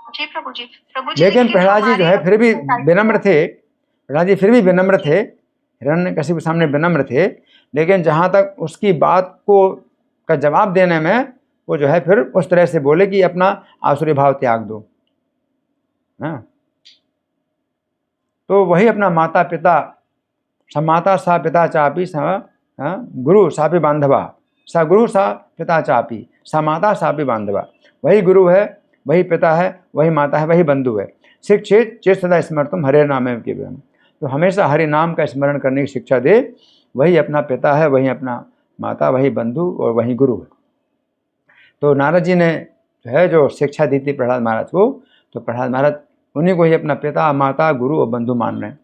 जी प्रभु जी। लेकिन प्रहलाद जी जो है फिर भी विनम्र थे। प्रहलाद जी फिर भी विनम्र थे, हिरण्यकशिपु के सामने विनम्र थे। लेकिन जहाँ तक उसकी बात को का जवाब देने में, वो जो है फिर उस तरह से बोले कि अपना आसुरी भाव त्याग दो। तो वही अपना माता पिता, स माता सा पिता चापी, स गुरु सापि बांधवा, सा गुरु सा पिता चापी, सा माता सापि बांधवा। वही गुरु है, वही पिता है, वही माता है, वही बंधु है। शिक्षित चेत सदा स्मर्तुम हरे नाम के व्योम, तो हमेशा हरि नाम का स्मरण करने की शिक्षा दे। वही अपना पिता है, वही अपना माता, वही बंधु और वही गुरु है। तो नारद जी ने जो शिक्षा दी थी प्रहलाद महाराज को, तो प्रहलाद महाराज उन्हीं को ही अपना पिता, माता, गुरु और बंधु मान रहे हैं।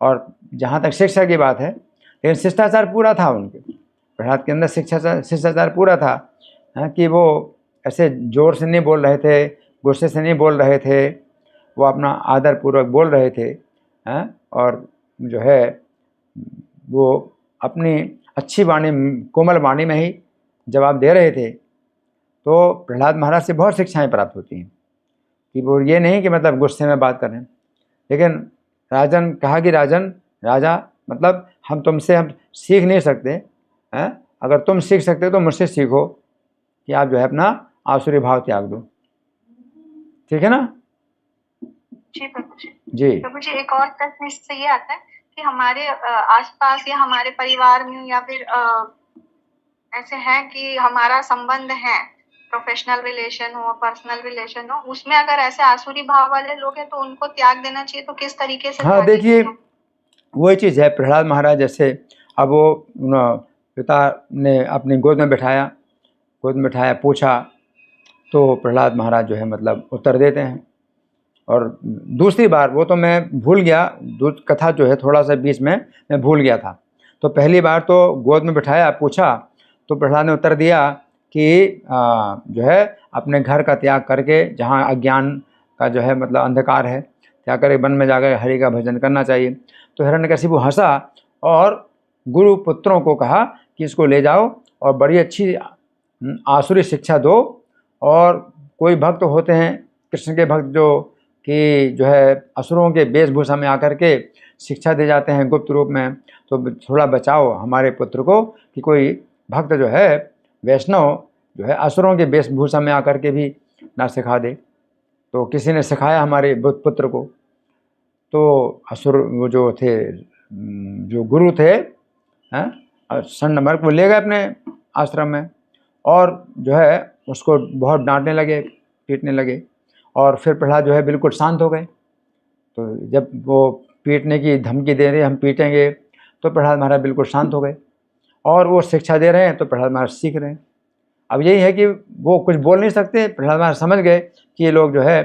और जहाँ तक शिक्षा की बात है, लेकिन शिष्टाचार पूरा था उनके, प्रहलाद के अंदर शिष्टाचार पूरा था, कि वो ऐसे जोर से नहीं बोल रहे थे, गुस्से से नहीं बोल रहे थे, वो अपना आदर पूर्वक बोल रहे थे। और जो है वो अपनी अच्छी वाणी, कोमल वाणी में ही जवाब दे रहे थे। तो प्रहलाद महाराज से बहुत शिक्षाएं प्राप्त होती हैं, कि वो ये नहीं कि मतलब गुस्से में बात करें। लेकिन राजन कहा कि राजा, मतलब हम सीख नहीं सकते हैं, अगर तुम सीख सकते हो तो मुझसे सीखो कि आप जो है अपना आसुरी भाव त्याग दो। ठीक है ना? जी प्रभु जी। जी प्रभु जी, एक और प्रश्न इससे ये आता है कि हमारे आसपास या हमारे परिवार में या फिर ऐसे है कि हमारा संबंध है, प्रोफेशनल रिलेशन हो, पर्सनल रिलेशन हो, उसमें अगर ऐसे आसुरी भाव वाले लोग हैं तो उनको त्याग देना चाहिए, तो किस तरीके से? हाँ, देखिए वही चीज़ है। प्रहलाद महाराज जैसे, अब वो पिता ने अपनी गोद में बिठाया, पूछा, तो प्रहलाद महाराज जो है मतलब उत्तर देते हैं। और दूसरी बार, वो तो मैं भूल गया, कथा जो है थोड़ा सा बीच में मैं भूल गया था। तो पहली बार तो गोद में बिठाया, पूछा, तो प्रहलाद ने उत्तर दिया कि जो है अपने घर का त्याग करके, जहाँ अज्ञान का जो है मतलब अंधकार है, त्याग करके वन में जाकर हरि का भजन करना चाहिए। तो हिरण्यकशिपु हंसा और गुरु पुत्रों को कहा कि इसको ले जाओ और बड़ी अच्छी आसुरी शिक्षा दो। और कोई भक्त होते हैं, कृष्ण के भक्त, जो है असुरों के वेशभूषा में आकर के शिक्षा दे जाते हैं गुप्त रूप में, तो थोड़ा बचाओ हमारे पुत्र को, कि कोई भक्त जो है वैष्णव जो है असुरों के वेशभूषा में आकर के भी ना सिखा दे। तो किसी ने सिखाया हमारे पुत्र को, तो असुर वो जो थे, जो गुरु थे, सन नंबर को ले गए अपने आश्रम में, और जो है उसको बहुत डांटने लगे, पीटने लगे। और फिर प्रहलाद जो है बिल्कुल शांत हो गए। तो जब वो पीटने की धमकी दे रहे, हम पीटेंगे, तो प्रहलाद महाराज बिल्कुल शांत हो गए। और वो शिक्षा दे रहे हैं तो प्रहलाद महाराज सीख रहे हैं। अब यही है कि वो कुछ बोल नहीं सकते, प्रहलाद महाराज समझ गए कि ये लोग जो है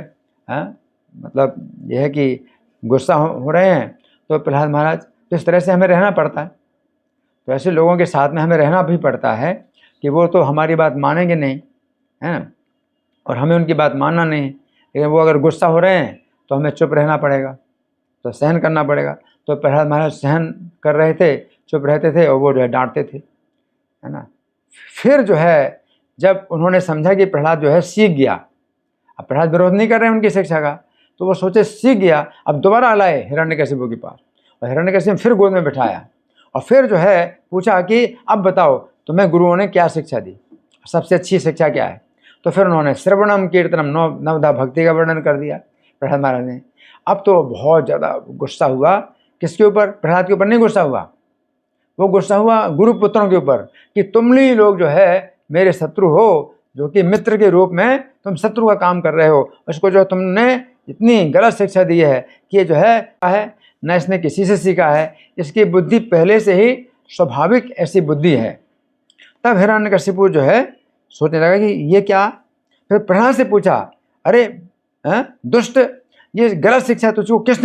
मतलब यह है कि गुस्सा हो रहे हैं। तो प्रहलाद महाराज, तो इस तरह से हमें रहना पड़ता है। तो ऐसे लोगों के साथ में हमें रहना भी पड़ता है कि वो तो हमारी बात मानेंगे नहीं, है ना, और हमें उनकी बात मानना नहीं, लेकिन वो अगर गुस्सा हो रहे हैं तो हमें चुप रहना पड़ेगा, तो सहन करना पड़ेगा। तो प्रहलाद महाराज सहन कर रहे थे, चुप रहते थे, और वो जो है डांटते थे, है ना। फिर जो है जब उन्होंने समझा कि प्रहलाद जो है सीख गया, अब प्रहलाद विरोध नहीं कर रहे हैं उनकी शिक्षा का, तो वो सोचे सीख गया, अब दोबारा लाए हिरण्यकशिपु के पास, और हिरण्यकशिपु ने फिर गोद में बिठाया, और फिर जो है पूछा कि अब बताओ तुम्हें गुरुओं ने क्या शिक्षा दी, सबसे अच्छी शिक्षा क्या है। तो फिर उन्होंने श्रवणम कीर्तनम नवधा भक्ति का वर्णन कर दिया प्रहलाद महाराज ने। अब तो बहुत ज़्यादा गुस्सा हुआ, किसके ऊपर? प्रहलाद के ऊपर नहीं गुस्सा हुआ, वो गुस्सा हुआ गुरुपुत्रों के ऊपर कि तुम लोग जो है मेरे शत्रु हो, जो कि मित्र के रूप में तुम शत्रु का काम कर रहे हो। उसको जो तुमने इतनी गलत शिक्षा दी है कि ये जो है न इसने किसी से सीखा है, इसकी बुद्धि पहले से ही स्वाभाविक ऐसी बुद्धि है। तब हिरण्यकशिपु जो है सोचने लगा कि ये क्या। फिर प्रहलाद से पूछा, अरे दुष्ट, ये गलत शिक्षा तुझको किसने